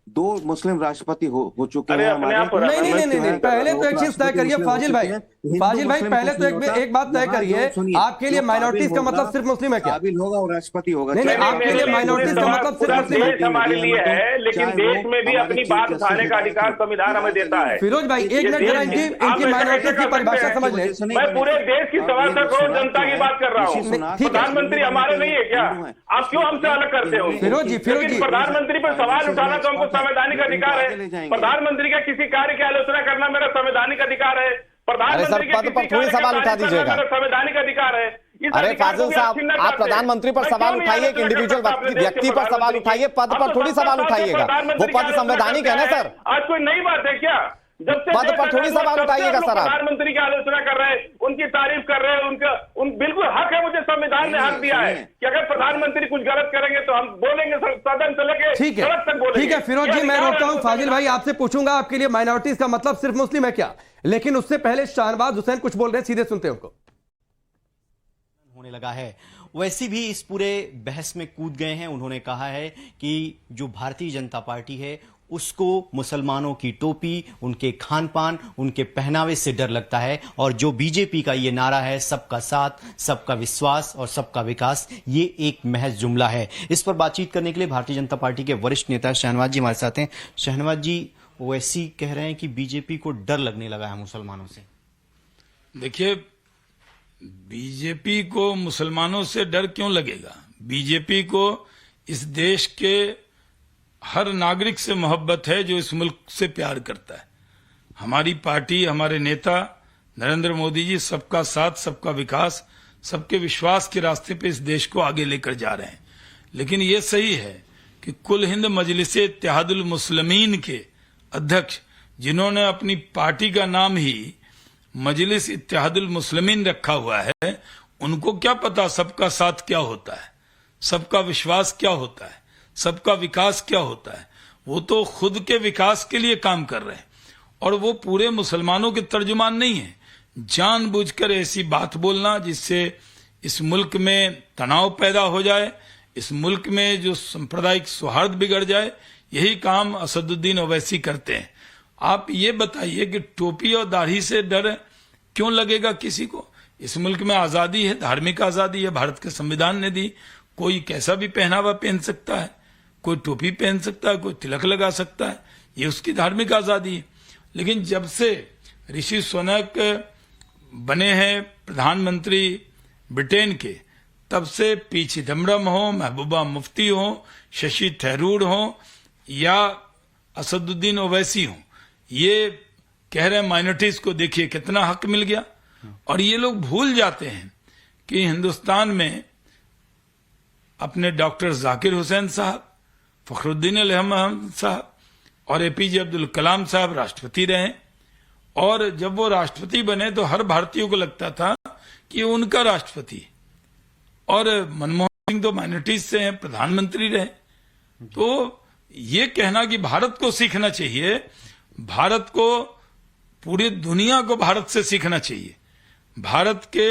2 मुस्लिम राष्ट्रपति हो चुके हैं हमारे। नहीं, पहले तो एक चीज तय करिए फाजिल भाई, पहले तो एक बात तय करिए, आपके लिए माइनॉरिटीज का मतलब सिर्फ मुस्लिम है क्या? काबिल होगा और राष्ट्रपति होगा। नहीं, आपके लिए माइनॉरिटीज का मतलब सिर्फ मुस्लिम है? हमारे लिए है, लेकिन देश में भी अपनी बात उठाने का अधिकार संविधान हमें देता है। फिरोज भाई, एक मिनट जरा इनकी माइनॉरिटीज की परिभाषा समझ ले। मैं पूरे देश की 1.25 करोड़ जनता की बात कर रहा हूँ। प्रधानमंत्री हमारे नहीं है क्या? आप क्यों हमसे अलग करते हो? फिरोज जी, प्रधानमंत्री पर सवाल उठाना तो हमको संवैधानिक अधिकार है। प्रधानमंत्री के किसी कार्य की आलोचना करना मेरा संवैधानिक अधिकार है। प्रधानमंत्री पद पर थोड़ी सवाल उठा दीजिएगा। संवैधानिक अधिकार है। अरे फाजिल साहब, आप प्रधानमंत्री पर सवाल उठाइए, एक इंडिविजुअल व्यक्ति पर सवाल उठाइए, पद पर थोड़ी सवाल उठाइएगा। वो पद संवैधानिक है ना सर? आज कोई नई बात है क्या? जब से पद पर थोड़ी सवाल उठाइएगा सर। आप प्रधानमंत्री की आलोचना कर रहे हैं, उनकी तारीफ कर रहे हैं, बिल्कुल हक है, मुझे संविधान ने हक दिया है कि अगर प्रधानमंत्री कुछ गलत करेंगे तो हम बोलेंगे, सदन से लेके सड़क तक बोलेंगे। ठीक है फिरोज जी, मैं रोकता हूं। फाजिल भाई, आपसे पूछूंगा आपके लिए माइनॉरिटीज का मतलब सिर्फ मुस्लिम है क्या? लेकिन उससे पहले शाहनवाज हुसैन कुछ बोल रहे हैं, सीधे सुनते हैं उनको। होने लगा है, वैसे भी इस पूरे बहस में कूद गए हैं। उन्होंने कहा है कि जो भारतीय जनता पार्टी है उसको मुसलमानों की टोपी, उनके खान पान, उनके पहनावे से डर लगता है, और जो बीजेपी का ये नारा है सबका साथ, सबका विश्वास और सबका विकास, ये एक महज जुमला है। इस पर बातचीत करने के लिए भारतीय जनता पार्टी के वरिष्ठ नेता शहनवाज जी हमारे साथ हैं। शहनवाज जी, ओवैसी कह रहे हैं कि बीजेपी को डर लगने लगा है मुसलमानों से। देखिए, बीजेपी को मुसलमानों से डर क्यों लगेगा? बीजेपी को इस देश के हर नागरिक से मोहब्बत है जो इस मुल्क से प्यार करता है। हमारी पार्टी, हमारे नेता नरेंद्र मोदी जी सबका साथ, सबका विकास, सबके विश्वास के रास्ते पे इस देश को आगे लेकर जा रहे हैं। लेकिन ये सही है कि कुल हिंद मजलिस इत्तेहादुल मुस्लिमीन के अध्यक्ष, जिन्होंने अपनी पार्टी का नाम ही मजलिस इत्तेहादुल मुस्लिमीन रखा हुआ है, उनको क्या पता सबका साथ क्या होता है, सबका विश्वास क्या होता है, सबका विकास क्या होता है। वो तो खुद के विकास के लिए काम कर रहे हैं, और वो पूरे मुसलमानों के तर्जुमान नहीं है। जानबूझकर ऐसी बात बोलना जिससे इस मुल्क में तनाव पैदा हो जाए, इस मुल्क में जो सांप्रदायिक सौहार्द बिगड़ जाए, यही काम असदुद्दीन ओवैसी करते हैं। आप ये बताइए कि टोपी और दाढ़ी से डर क्यों लगेगा किसी को? इस मुल्क में आजादी है, धार्मिक आजादी है, भारत के संविधान ने दी। कोई कैसा भी पहनावा पहन सकता है, कोई टोपी पहन सकता है, कोई तिलक लगा सकता है, ये उसकी धार्मिक आजादी है। लेकिन जब से ऋषि सुनक बने हैं प्रधानमंत्री ब्रिटेन के, तब से पी चिदम्बरम हो, महबूबा मुफ्ती हो, शशि थरूर हो या असदुद्दीन ओवैसी हो, ये कह रहे हैं माइनॉरिटीज को देखिए कितना हक मिल गया। और ये लोग भूल जाते हैं कि हिंदुस्तान में अपने डॉक्टर जाकिर हुसैन साहब, फखरुद्दीन अहमद साहब और एपीजे अब्दुल कलाम साहब राष्ट्रपति रहे, और जब वो राष्ट्रपति बने तो हर भारतीय को लगता था कि उनका राष्ट्रपति, और मनमोहन सिंह तो माइनॉरिटीज से हैं, प्रधानमंत्री रहे। तो ये कहना कि भारत को सीखना चाहिए, भारत को, पूरी दुनिया को भारत से सीखना चाहिए। भारत के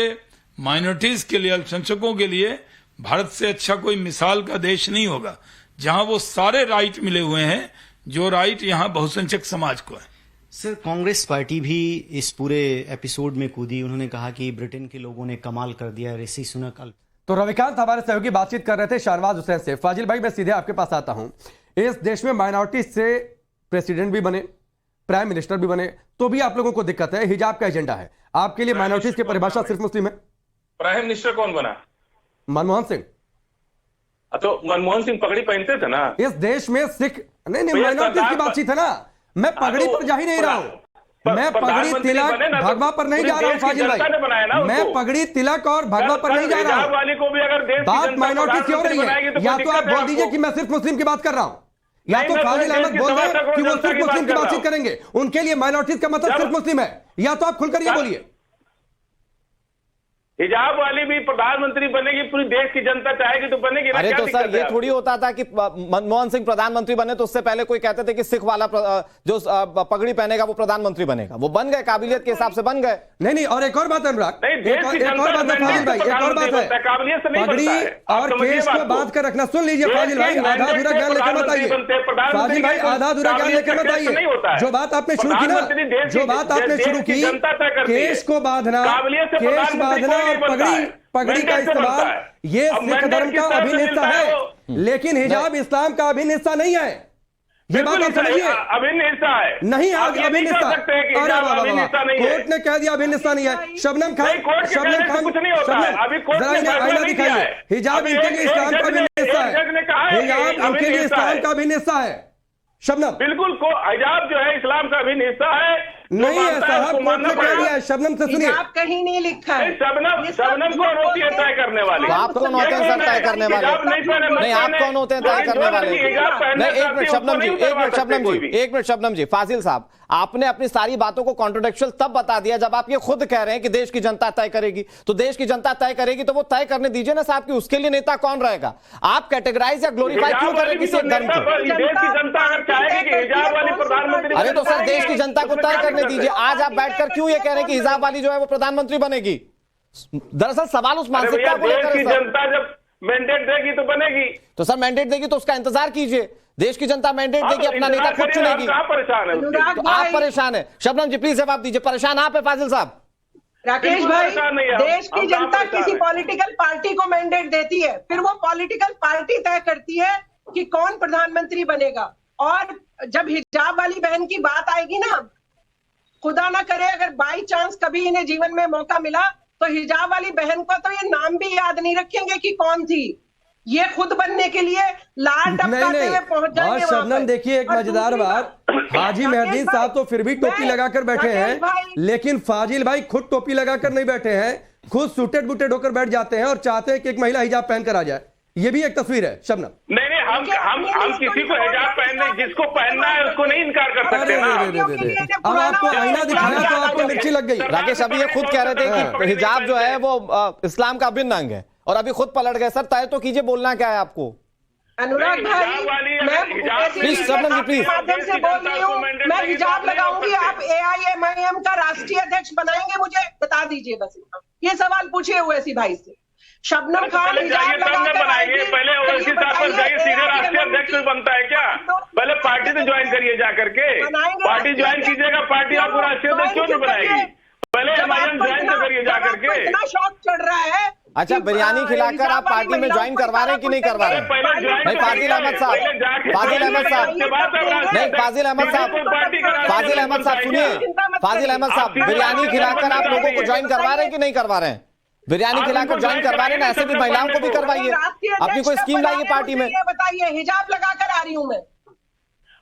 माइनॉरिटीज के लिए, अल्पसंख्यकों के लिए भारत से अच्छा कोई मिसाल का देश नहीं होगा, जहां वो सारे राइट मिले हुए हैं जो राइट यहां बहुसंख्यक समाज को है। सर, कांग्रेस पार्टी भी इस पूरे एपिसोड में कूदी। उन्होंने कहा कि ब्रिटेन के लोगों ने कमाल कर दिया, ऋषि सुनक। तो रविकांत हमारे सहयोगी बातचीत कर रहे थे शाहनवाज हुसैन से। फाजिल भाई, मैं सीधे आपके पास आता हूं। इस देश में माइनॉरिटी से प्रेसिडेंट भी बने, प्राइम मिनिस्टर भी बने, तो भी आप लोगों को दिक्कत है। हिजाब का एजेंडा है आपके लिए, माइनॉरिटीज की परिभाषा सिर्फ मुस्लिम है। प्राइम मिनिस्टर कौन बना? मनमोहन सिंह। तो मनमोहन सिंह पगड़ी पहनते थे ना। इस देश में सिख नहीं माइनॉरिटीज की बातचीत है ना। मैं पगड़ी पर जा ही नहीं रहा हूं, मैं पगड़ी तिलक भगवा पर नहीं जा रहा हूं फाजिल भाई, मैं पगड़ी तिलक और भगवा पर नहीं जा रहा हूं। बात माइनॉरिटी की हो रही है। या तो आप बोल दीजिए कि मैं सिर्फ मुस्लिम की बात कर रहा हूं, या तो फाजिल अहमद बोल रहे हैं कि वो सिर्फ मुस्लिम की बातचीत करेंगे, उनके लिए माइनॉरिटीज का मतलब सिर्फ मुस्लिम है। या तो आप खुलकर ये बोलिए। हिजाब वाली भी प्रधानमंत्री बनेगी, पूरी देश की जनता चाहेगी तो बनेगी। अरे तो सर, ये थोड़ी होता था कि मनमोहन सिंह प्रधानमंत्री बने तो उससे पहले कोई कहते थे कि सिख वाला जो पगड़ी पहनेगा वो प्रधानमंत्री बनेगा। वो बन गए, काबिलियत के हिसाब से बन गए। नहीं, और एक और बात अनुराग, एक और बात है फाजिल भाई, एक और बात है, पगड़ी और केस को बांध कर रखना। सुन लीजिए फाजिल भाई, आधा अधूरा ज्ञान लेकर मत आइए। फाजिल भाई, आधा अधूरा ज्ञान लेकर मत आइए। जो बात आपने शुरू की ना, जो बात आपने शुरू की, केस को बांधना, केस बांधना और पगड़ी का इस्तेमाल, ये सिख धर्म का अभिन्न हिस्सा है, लेकिन हिजाब इस्लाम का अभिन्न हिस्सा नहीं है। ये बात आप समझिए। अभिन्न हिस्सा है नहीं, अभिन्न हिस्सा। कोर्ट ने कह दिया अभिन्न हिस्सा नहीं है। शबनम खान, आईना दिखाइए। हिजाब इनके लिए इस्लाम का अभिन्न हिस्सा है। हिजाब इनके लिए इस्लाम का अभिन्न हिस्सा है। शबनम, बिल्कुल को हिजाब जो है इस्लाम का अभिन्न हिस्सा है। नहीं है साहब, कोर्ट ने कह दिया है। शबनम से सुनिए। आप कहीं नहीं लिखा है। शबनम कौन होती है तय करने वाले? आप कौन होते हैं सर तय करने वाले? नहीं, आप कौन होते हैं तय करने वाले? नहीं, एक मिनट शबनम जी, एक मिनट शबनम जी, एक मिनट शबनम जी। फाजिल साहब, आपने अपनी सारी बातों को कॉन्ट्रोडिक्शनल तब बता दिया जब आप ये खुद कह रहे हैं कि देश की जनता तय करेगी। तो देश की जनता तय करेगी तो वो तय करने दीजिए ना साहब कि उसके लिए नेता कौन रहेगा। आप कैटेगराइज या ग्लोरीफाई क्यों कर रहे हैं किसी धर्म को? देश की जनता अगर चाहेगी कि हिजाब वाली प्रधानमंत्री, अरे तो सर देश की जनता को तय करने दीजिए। आज आप बैठकर क्यों ये कह रहे हैं कि हिजाब वाली जो है वो प्रधानमंत्री बनेगी? दरअसल सवाल उस मानसिकता को लेकर है। जनता जब मैंडेट देगी तो बनेगी। तो सर मैंडेट देगी तो उसका इंतजार कीजिए। देश की जनता मैंडेट देगी, अपना नेता खुद चुनेगी। परेशान है तो आप परेशान है। शबनम जी प्लीज जवाब दीजिए। परेशान आप है फाजिल साहब? राकेश भाई, देश की जनता किसी पॉलिटिकल पार्टी को मैंडेट देती है, फिर वो पॉलिटिकल पार्टी तय करती है कि कौन प्रधानमंत्री बनेगा। और जब हिजाब वाली बहन की बात आएगी ना, खुदा ना करे अगर बाई चांस कभी इन्हें जीवन में मौका मिला तो हिजाब वाली बहन को तो ये नाम भी याद नहीं रखेंगे कि कौन थी। ये खुद बनने के लिए लाल टपकाते हुए पहुंच जाएंगे। और शबनम देखिए, एक मजेदार बात, हाजी मेहदीन साहब तो फिर भी टोपी लगाकर बैठे हैं, लेकिन फाजिल भाई खुद टोपी लगाकर नहीं बैठे हैं, खुद सूटेड बूटेड होकर बैठ जाते हैं और चाहते हैं कि एक महिला हिजाब पहनकर आ जाए। ये भी एक तस्वीर है शबनम। नहीं, हम किसी को हिजाब पहनने, जिसको पहनना है उसको नहीं इनकार कर सकते ना। अब आपको आईना दिखाया तो आपको मिर्ची लग गई। राकेश, अभी ये खुद कह रहे थे कि हिजाब जो है वो इस्लाम का अभिन्न अंग है और अभी खुद पलट गए। सर तय तो कीजिए, बोलना क्या है आपको? अनुराग भाई, मैं शबनम जी प्लीज माध्यम से बोल रही हूँ, मैं हिजाब लगाऊंगी, आप AIMIM का राष्ट्रीय अध्यक्ष बनाएंगे मुझे? बता दीजिए बस, ये सवाल पूछिए ओवैसी भाई से। शबनम खान पहले हिजाब जाइए तब लगा न कर बनाएंगे, आएगी। पहले तो ये ओवैसी साहब पर बताइए, जाइए, सीधे राष्ट्रीय AIMM अध्यक्ष की- बनता है क्या? पहले पार्टी तो ज्वाइन करिए जा करके, बनाएंगे पार्टी राष्ट्रीय ज्वाइन अध्यक्ष। कीजिएगा, पार्टी आपको राष्ट्रीय अध्यक्ष क्यों नहीं बनाएगी? पहले जब एमआईएम आपको ज्वाइन तो करिए जा जब आपको करके। इतना शौक चढ़ रहा है अच्छा, कि, बिरयानी खिलाकर आप हिजाब वाली पार्टी में महिलाओं ज्वाइन को करवा रहे हैं कि नहीं करवा रहे हैं? पहले ज्वाइन नहीं, फाजिल अहमद साहब, फाजिल अहमद साहब, नहीं, फाजिल अहमद साहब, फाजिल अहमद साहब सुनिए, फाजिल अहमद साहब, बिरयानी खिलाकर आप लोगों को ज्वाइन करवा रहे हैं कि नहीं करवा रहे हैं? बिरयानी खिलाकर ज्वाइन करवा रहे हैं ना, ऐसे भी महिलाओं को भी करवाइए, अपनी कोई स्कीम लाइए पार्टी में। बताइए, हिजाब लगा कर आ रही हूँ मैं।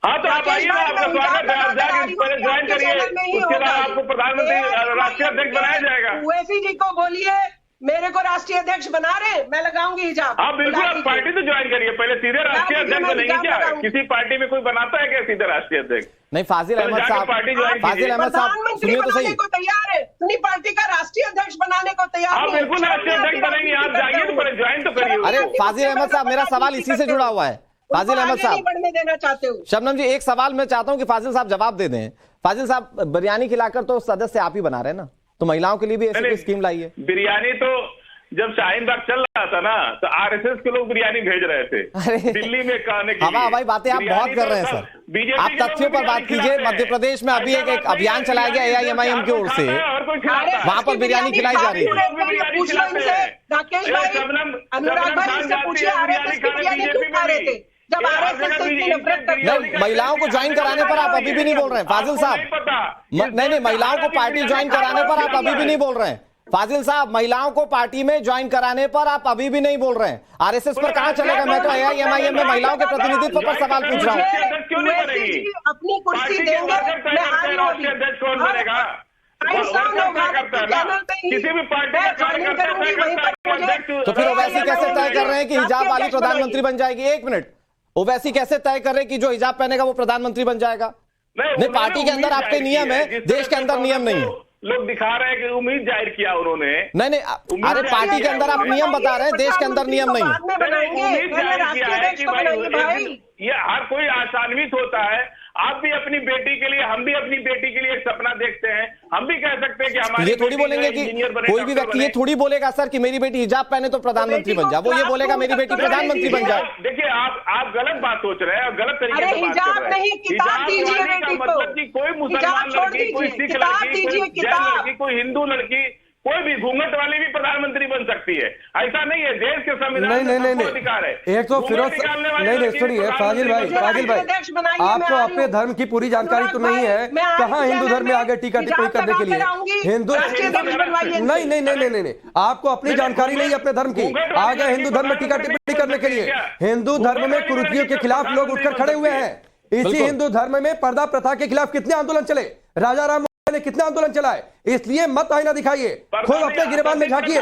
हाँ तो आप आइए ना, आपका स्वागत है, आप जाके पहले ज्वाइन करिए, उसके बाद आपको प्रधानमंत्री राष्ट्रीय अध्यक्ष बनाया जाएगा। ओवैसी जी को बोलिए मेरे को राष्ट्रीय अध्यक्ष बना रहे, मैं लगाऊंगी हिजाब। आप बिल्कुल, आप पार्टी तो ज्वाइन करिए, पहले सीधे राष्ट्रीय अध्यक्ष बनेंगे क्या? किसी पार्टी में कोई बनाता है क्या सीधे राष्ट्रीय अध्यक्ष? नहीं, फाजिल अहमद साहब, फाजिल अहमद साहब सुनिए तो सही, को तैयार है, अपनी पार्टी का राष्ट्रीय अध्यक्ष बनाने को तैयार आप है। बिल्कुल राष्ट्रीय अध्यक्ष बनेंगे, आप जाइए तो पहले ज्वाइन तो करिए। अरे फाजिल अहमद साहब, मेरा सवाल इसी से जुड़ा हुआ है। फाजिल अहमद साहब, बढ़ने देना चाहते हो? शबनम जी, एक सवाल मैं चाहता हूं कि फाजिल साहब जवाब दे दें। फाजिल साहब, बिरयानी खिलाकर तो सदस्य आप ही बना रहे हैं ना, तो महिलाओं के लिए भी ऐसी कोई स्कीम लाइए। बिरयानी तो जब शाहीन बाग चल रहा था ना, तो आरएसएस के लोग बिरयानी भेज रहे थे दिल्ली में खाने के लिए। हवाई बातें आप बहुत कर रहे हैं सर, आप तथ्यों पर बात कीजिए। मध्य प्रदेश में अभी एक अभियान चलाया गया एआईएमआईएम की ओर से, वहां पर बिरयानी खिलाई जा रही है। पूछ लो इनसे, राकेश भाई, अनुराग भाई, इनसे पूछिए आरएसएस की बिरयानी क्यों खा रहे थे जब आरएसएस से इतनी नफरत करते हैं? नहीं, महिलाओं को ज्वाइन कराने पर आप अभी भी नहीं बोल रहे हैं फाजिल साहब। नहीं, महिलाओं को पार्टी ज्वाइन कराने पर आप अभी भी नहीं बोल रहे हैं फाजिल साहब। महिलाओं को पार्टी में ज्वाइन कराने पर आप अभी भी नहीं बोल रहे हैं। आरएसएस पर कहां चलेगा? मैं तो एआईएमआईएम में महिलाओं के प्रतिनिधित्व पर सवाल पूछ रहा हूं। अपनी कुर्सी देंगे, मैं आ रही हूं अभी। किसी भी पार्टी तो फिर ओवैसी कैसे तय कर रहे हैं कि हिजाब वाली प्रधानमंत्री बन जाएगी? एक मिनट, ओवैसी कैसे तय कर रहे हैं कि जो हिजाब पहनेगा वो प्रधानमंत्री बन जाएगा? नहीं, पार्टी के अंदर आपके नियम है, देश के अंदर नियम नहीं है। लोग दिखा रहे हैं कि उम्मीद जाहिर किया उन्होंने। नहीं, अरे पार्टी के अंदर आप नियम बता रहे हैं, देश के अंदर नियम नहीं है। उम्मीद जाहिर किया है कि भाई ये हर कोई आशान्वित होता है। आप भी अपनी बेटी के लिए, हम भी अपनी बेटी के लिए एक सपना देखते हैं। हम भी कह सकते हैं कि हमारी ये थोड़ी बोलेंगे कि कोई भी व्यक्ति ये थोड़ी बोलेगा सर कि मेरी बेटी हिजाब पहने तो प्रधानमंत्री बन जाए। वो ये बोलेगा मेरी बेटी प्रधानमंत्री बन जाए। देखिए, आप गलत बात सोच रहे हैं और गलत तरीके से बात हिजाब कर रहे हैं। नहीं, किताब दीजिए बेटी को। मतलब कि कोई मुसलमान लड़की, कोई सिख लड़की, कोई जैन लड़की, कोई हिंदू लड़की, कोई भी घूंघट वाली भी प्रधानमंत्री बन सकती है। ऐसा नहीं है, देश के संविधान में सबको अधिकार है। एक तो फिरोज, नहीं सुनिए फाजिल भाई, आपको अपने धर्म की पूरी जानकारी तो नहीं है। कहाँ हिंदू धर्म में आगे टीका टिप्पणी करने के लिए हिंदू, नहीं, आपको अपनी जानकारी नहीं है अपने धर्म की, आ गए हिंदू धर्म में टीका टिप्पणी करने के लिए। हिंदू धर्म में कुरीतियों के खिलाफ लोग उठकर खड़े हुए हैं। इसी हिंदू धर्म में पर्दा प्रथा के खिलाफ कितने आंदोलन चले, राजा राम ने कितने आंदोलन चलाए। इसलिए मत आईना दिखाइए, खुद अपने गिरबान में झांकिए,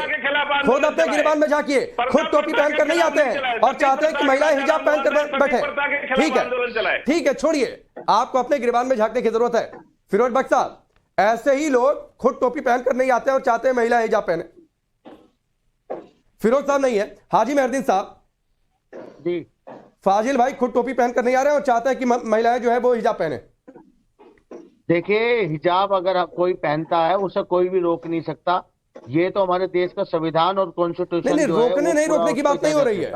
खुद अपने गिरबान में झांकिए। खुद टोपी पहनकर नहीं आते हैं और चाहते हैं कि महिलाएं हिजाब पहनकर बैठे। ठीक है, छोड़िए, आपको अपने गिरबान में झांकने की जरूरत है। फिरोज बख्श साहब, ऐसे ही लोग खुद टोपी पहनकर नहीं आते और चाहते हैं महिला हिजाब पहने। फिरोज साहब नहीं है, हाजी मेहरदीन साहब जी, फाजिल भाई खुद टोपी पहनकर नहीं आ रहे हैं और चाहते हैं कि महिलाएं जो है वो हिजाब पहने। देखिए, हिजाब अगर कोई पहनता है उसे कोई भी रोक नहीं सकता। ये तो हमारे देश का संविधान और कॉन्स्टिट्यूशन नहीं, रोकने नहीं रोकने की बात नहीं हो रही है।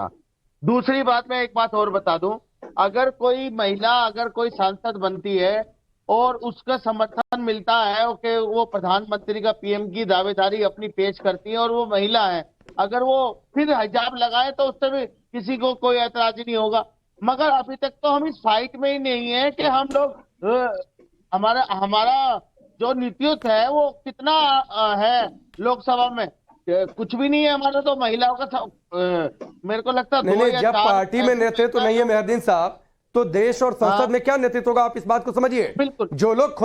दूसरी बात, मैं एक बात और बता दूं, अगर कोई महिला अगर कोई सांसद बनती है और उसका समर्थन मिलता है कि वो प्रधानमंत्री का पीएम की दावेदारी अपनी पेश करती है और वो महिला है, अगर वो फिर हिजाब लगाए तो उससे भी किसी को कोई ऐतराज नहीं होगा। मगर अभी तक तो हम इस फाइट में ही नहीं है कि हम लोग हमारा जो नेतृत्व है वो कितना है लोकसभा में, कुछ भी नहीं है हमारा। तो महिलाओं का मेरे को लगता है नहीं, जब पार्टी में नेतृत्व नहीं है मेहरदीन साहब, तो देश और संसद में क्या नेतृत्व होगा? आप इस बात को समझिए। बिल्कुल, जो लोग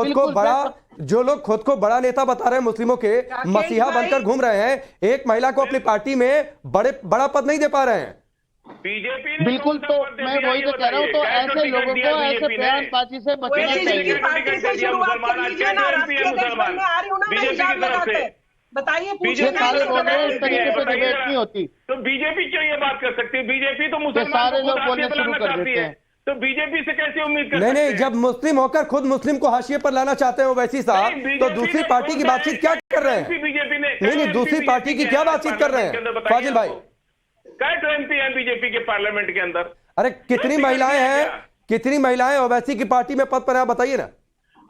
खुद को बड़ा नेता बता रहे हैं, मुस्लिमों के मसीहा बनकर घूम रहे हैं, एक महिला को अपनी पार्टी में बड़ा पद नहीं दे पा रहे हैं। बीजेपी बिल्कुल, तो मैं वही तो कह रहा हूँ, तो ऐसे लोगों को ऐसे बयानबाजी से बचना चाहिए। बताइए, पूछिए, सारे लोग इस तरीके से डिबेट नहीं होती। तो बीजेपी क्यों ये बात कर सकती है? बीजेपी तो मुसलमान सारे लोग बोलने शुरू कर देते हैं। तो बीजेपी से कैसे उम्मीद कर नहीं सकते नहीं, हैं? जब मुस्लिम होकर खुद मुस्लिम को हाशिए पर लाना चाहते हैं ओवैसी साहब, नहीं, तो BJP दूसरी ने पार्टी की कौन बातचीत क्या कर रहे हैं? बीजेपी ने नहीं, दूसरी पार्टी की क्या बातचीत कर रहे हैं फाजिल भाई? क्या एमपी है बीजेपी के पार्लियामेंट के अंदर? अरे कितनी महिलाएं हैं, कितनी महिलाएं ओवैसी की पार्टी में पद पर है, आप बताइए ना।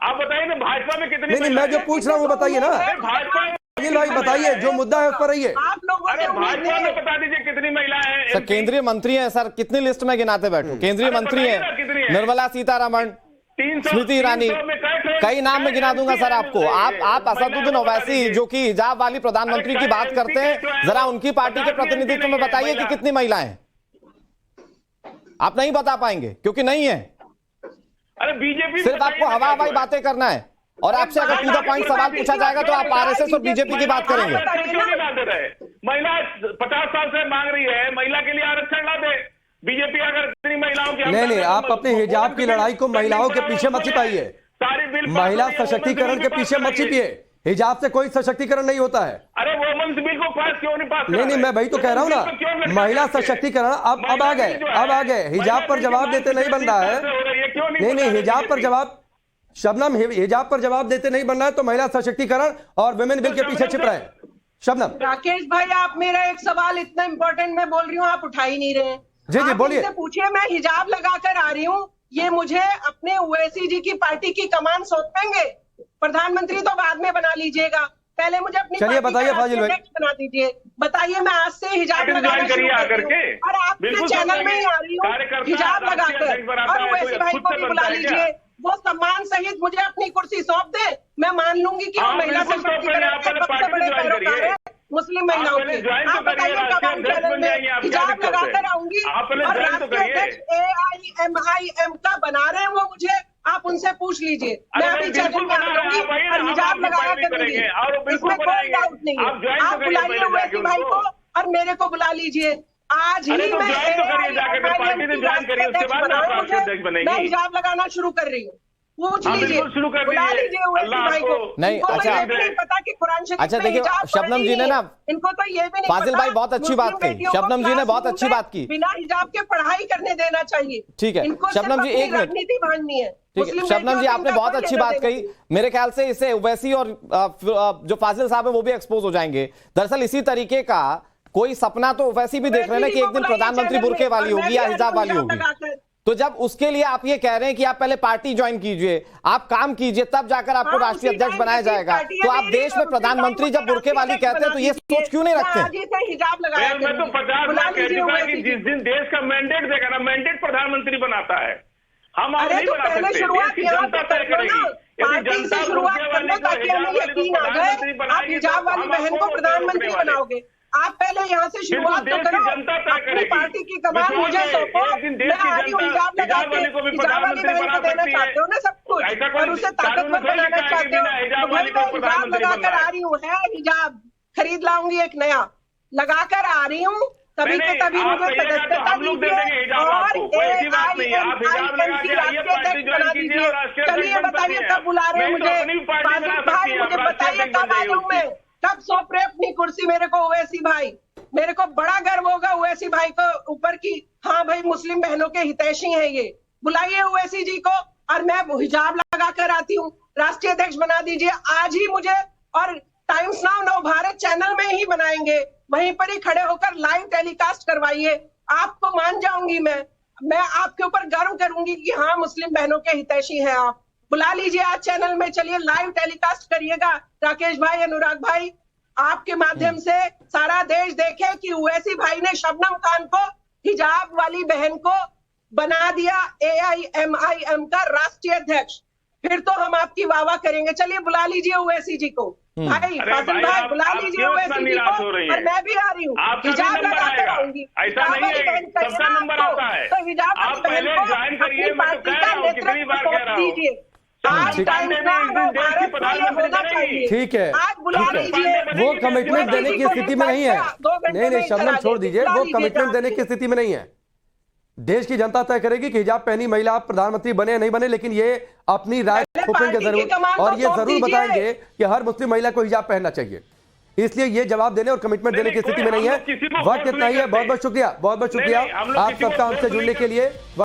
आप बताइए ना, भाजपा में कितनी? नहीं, मैं जो पूछ रहा हूँ वो बताइए ना भाजपा फाजिल भाई, बताइए जो मुद्दा है उस पर रहिए। आप लोगों अरे से उम्मीद भाजपा है। में बता दीजिए कितनी महिलाएं हैं? सर केंद्रीय मंत्री हैं सर, कितनी लिस्ट में गिनाते बैठो? केंद्रीय अरे मंत्री बताइए ना कितनी हैं, है? निर्मला सीतारमण, 300 स्मृति ईरानी, 300 में कई नाम में गिना दूंगा सर आपको। आप असदुद्दीन ओवैसी जो कि हिजाब वाली प्रधानमंत्री की बात करते हैं, जरा उनकी पार्टी के प्रतिनिधित्व में बताइए कि कितनी महिलाएं हैं। आप नहीं बता पाएंगे क्योंकि नहीं है, अरे बीजेपी सिर्फ आपको हवा हवाई बातें करना है। और आपसे अगर टू द पॉइंट सवाल पूछा जाएगा तो आप आरएसएस और बीजेपी की बात करेंगे। क्यों नहीं लाते रहे? महिला 50 साल से मांग रही है, महिला के लिए आरक्षण ला दे। बीजेपी अगर इतनी महिलाओं की नहीं नहीं, आप अपने हिजाब की लड़ाई को महिलाओं के पीछे मत छिपाइए। सारी बिल महिला सशक्तिकरण के पीछे मत छिपिए, हिजाब से कोई सशक्तिकरण नहीं होता है। अरे वुमेन्स बिल को पास क्यों नहीं पास? नहीं नहीं, मैं वही तो कह रहा हूं ना, महिला सशक्तिकरण अब आ गए, अब आ गए। हिजाब पर जवाब देते नहीं बन रहा है। नहीं नहीं, हिजाब पर जवाब, शबनम हिजाब पर जवाब देते नहीं बन रहा है, तो महिला सशक्तिकरण और वुमेन बिल के पीछे छिप रहे हैं। शबनम राकेश भाई, आप मेरा एक सवाल इतना इंपॉर्टेंट मैं बोल रही हूँ, आप उठा ही नहीं रहे। जी जी आप बोलिए। इनसे पूछिए, मैं हिजाब लगाकर आ रही हूँ, ये मुझे अपने ओवैसी जी की पार्टी की कमान सौंपेंगे? प्रधानमंत्री तो बाद में बना लीजिएगा, पहले मुझे अपनी चलिए पार्टी बताइए का फाजिल भाई। अध्यक्ष बना दीजिए। बताइए, मैं आज से हिजाब ज्वाइन लगाना करिए शुरू कर आकर रही हूँ के। और आपके बिल्कुल चैनल में ही आ रही हूँ कार्यकर्ता हिजाब राष्ट्रीय लगाकर। अध्यक्ष बनाता और है, ओवैसी कोई भाई खुद को से भी बनता बुला है क्या? लीजिए, वो सम्मान सहित मुझे अपनी कुर्सी सौंप दे। मैं मान लूंगी कि वो हाँ, महिला बिल्कुल, तो पहले सशक्तिकरण आप के पहले सबसे पार्टी बड़े ज्वाइन पैरोकार करिए। हैं मुस्लिम महिलाओं पहले के। ज्वाइन तो आप बताइए करिए, कब हम राष्ट्रीय चैनल अध्यक्ष बन जाएंगे, आप में क्या हिजाब दिक्कत है? लगाकर आऊंगी आप पहले और ज्वाइन तो राष्ट्रीय करिए। अध्यक्ष AIMIM का बना रहे हैं वो मुझे, आप उनसे पूछ लीजिए। मैं अरे अभी बिल्कुल चैनल में आ बना रहे हैं, जाऊंगी आप आइए ना, और हम हिजाब आपकी लगाया पैरवी करूंगी, करेंगे और वो बिल्कुल इसमें कोई बनाएंगे। डाउट नहीं है। आप ज्वाइन तो आप करिए बुलाइए पहले ओवैसी जाके भाई उनको। को और मेरे को बुला लीजिए। आज ही अरे तो मैं ज्वाइन तो करिए जाके, फिर पार्टी से ज्वाइन करिए, उसके बाद बनाओ आप राष्ट्रीय मुझे, अध्यक्ष बनेंगी। मैं हिजाब लगाना शुरू कर रही हूँ। पूछ हाँ, लीजिए, बिल्कुल शुरू कर बुला दीजिए। लीजिए ओवैसी अल्लाह भाई को। आपको- नहीं, इनको अच्छा। ये भी नहीं पता कि कुरान शरीफ अच्छा में देखिए, हिजाब शबनम फर्ज जी ने नहीं ना, है। इनको तो ये भी नहीं फाजिल पता भाई बहुत अच्छी बात मुस्लिम कही। बेटियों को शबनम जी ने बहुत क्लासरूम अच्छी में बात की। बिना हिजाब के पढ़ाई करने देना चाहिए। ठीक है, इनको शबनम जी, सिर्फ अपनी एक मिनट। राजनीति भांडनी है। ठीक है, मुस्लिम शबनम जी बेटियों को आपने इनका बहुत कोई अच्छी लेना बात देना कही। मेरे ख्याल से इससे ओवैसी और जो फाजिल साहब है वो भी एक्सपोज हो जाएंगे। दरअसल इसी तरीके का कोई सपना तो ओवैसी भी देख रहे हैं ना कि एक दिन प्रधानमंत्री बुर्के वाली होगी या हिजाब वाली होगी। तो जब उसके लिए आप ये कह रहे हैं कि आप पहले पार्टी ज्वाइन कीजिए, आप काम कीजिए, तब जाकर आपको राष्ट्रीय अध्यक्ष बनाया जाएगा, तो आप देश में प्रधानमंत्री जब बुर्के वाली कहते हैं तो ये सोच क्यों नहीं रखते? हिजाब लगाया मैं तो 50 लाख कह चुका है कि जिस दिन देश का मैंडेट देगा ना, मैंडेट प्रधानमंत्री बनाता है। हम आप अरे नहीं तो बना पहले सकते, शुरुआत देश की यहाँ जनता से तय कर लो करेगी। ना, यदि पार्टी जनता से शुरुआत बुर्के कर लो वाली को, ताकि हिजाब हमें वाली को यकीन आ प्रधानमंत्री जाए आप बनाएगी, हिजाब तो वाली हम बहन आपको को वोट प्रधानमंत्री देने वाले। बनाओगे। आप पहले यहाँ से शुरुआत तो देश की करो, जनता तय अपनी करेगी। पार्टी की कमान विश्वास मुझे है, सौंपो। एक दिन देश मैं की आ रही हूँ जनता हिजाब लगा हिजाब वाली को के। भी हिजाब वाली प्रधानमंत्री बहन को बना देना सकती है। चाहते हो ना सब कुछ, ऐसा कोई और उसे कानून ताकतवर थोड़ी बनाना लिखा है कि चाहते हो। बिना हिजाब तो भाई वाली को मैं हिजाब प्रधानमंत्री लगाकर बनना है। आ रही हूँ, है हिजाब खरीद लाऊंगी एक नया, लगाकर आ रही हूँ, तभी नहीं, के तभी आप मुझे कहिएगा तो सदस्यता हम लोग दे देंगे दीजिए हिजाब और आपको, कोई ऐसी बात नहीं है। आप हिजाब लगा AIMIM के आइए, राष्ट्रीय पार्टी अध्यक्ष ज्वाइन बना कीजिए दीजिए। और राष्ट्रीय चलिए अध्यक्ष बन बताइए सकते हैं। कब बुला रहे हैं नहीं तो मुझे? अपनी पार्टी फाजिल बना भाई सकती है, मुझे आप राष्ट्रीय बताइए अध्यक्ष कब बन आ जाइए जाऊं मैं, उसकी। कब सौंप रहे अपनी कुर्सी मेरे को ओवैसी भाई? मेरे को बड़ा गर्व होगा ओवैसी भाई को ऊपर की, हाँ भाई मुस्लिम बहनों के हितैषी हैं ये। बुलाइए ओवैसी जी को और मैं हिजाब लगा कर आती हूँ, राष्ट्रीय अध्यक्ष बना दीजिए आज ही मुझे। और टाइम्स नाउ नव भारत चैनल में ही बनाएंगे, वहीं पर ही खड़े होकर लाइव टेलीकास्ट करवाइए, आपको मान जाऊंगी मैं आपके ऊपर गर्व करूंगी कि हाँ मुस्लिम बहनों के हितैषी हैं आप। बुला लीजिए आज चैनल में, चलिए लाइव टेलीकास्ट करिएगा। राकेश भाई, अनुराग भाई, आपके माध्यम से सारा देश देखे कि ओवैसी भाई ने शबनम खान को हिजाब वाली बहन को बना दिया AIMIM का राष्ट्रीय अध्यक्ष। फिर तो हम आपकी वाह करेंगे। चलिए बुला लीजिए ओवैसी जी को। भाई फासिल भाई बुला लीजिए ओवैसी जी को, और मैं भी आ रही हूँ, हिजाब लगा कर आऊंगी। ऐसा नहीं है, सबका नंबर आता है। तो हिजाब आप वाली पहले बहन को ज्वाइन करिए, अपनी मैं तो पार्टी कह का रहा हूँ, कितनी नेतृत्व बार कह रहा हूँ। दीजिए। आज टाइम्स नाउ नव भारत में ये होना चाहिए। ठीक है, आज बुला लीजिए। वो कमिटमेंट देने की स्थिति में नहीं है। नहीं नहीं शबनम छोड़ दीजिए, वो कमिटमेंट देने की स्थिति में नहीं है। देश की जनता तय करेगी कि हिजाब पहनी महिला प्रधानमंत्री बने या नहीं बने, लेकिन ये अपनी राय थोपेंगे जरूर और ये जरूर बताएंगे कि हर मुस्लिम महिला को हिजाब पहनना चाहिए। इसलिए ये जवाब देने और कमिटमेंट देने की स्थिति में नहीं है। वक्त इतना ही है। बहुत बहुत शुक्रिया, बहुत बहुत शुक्रिया आप सबका हमसे जुड़ने के लिए।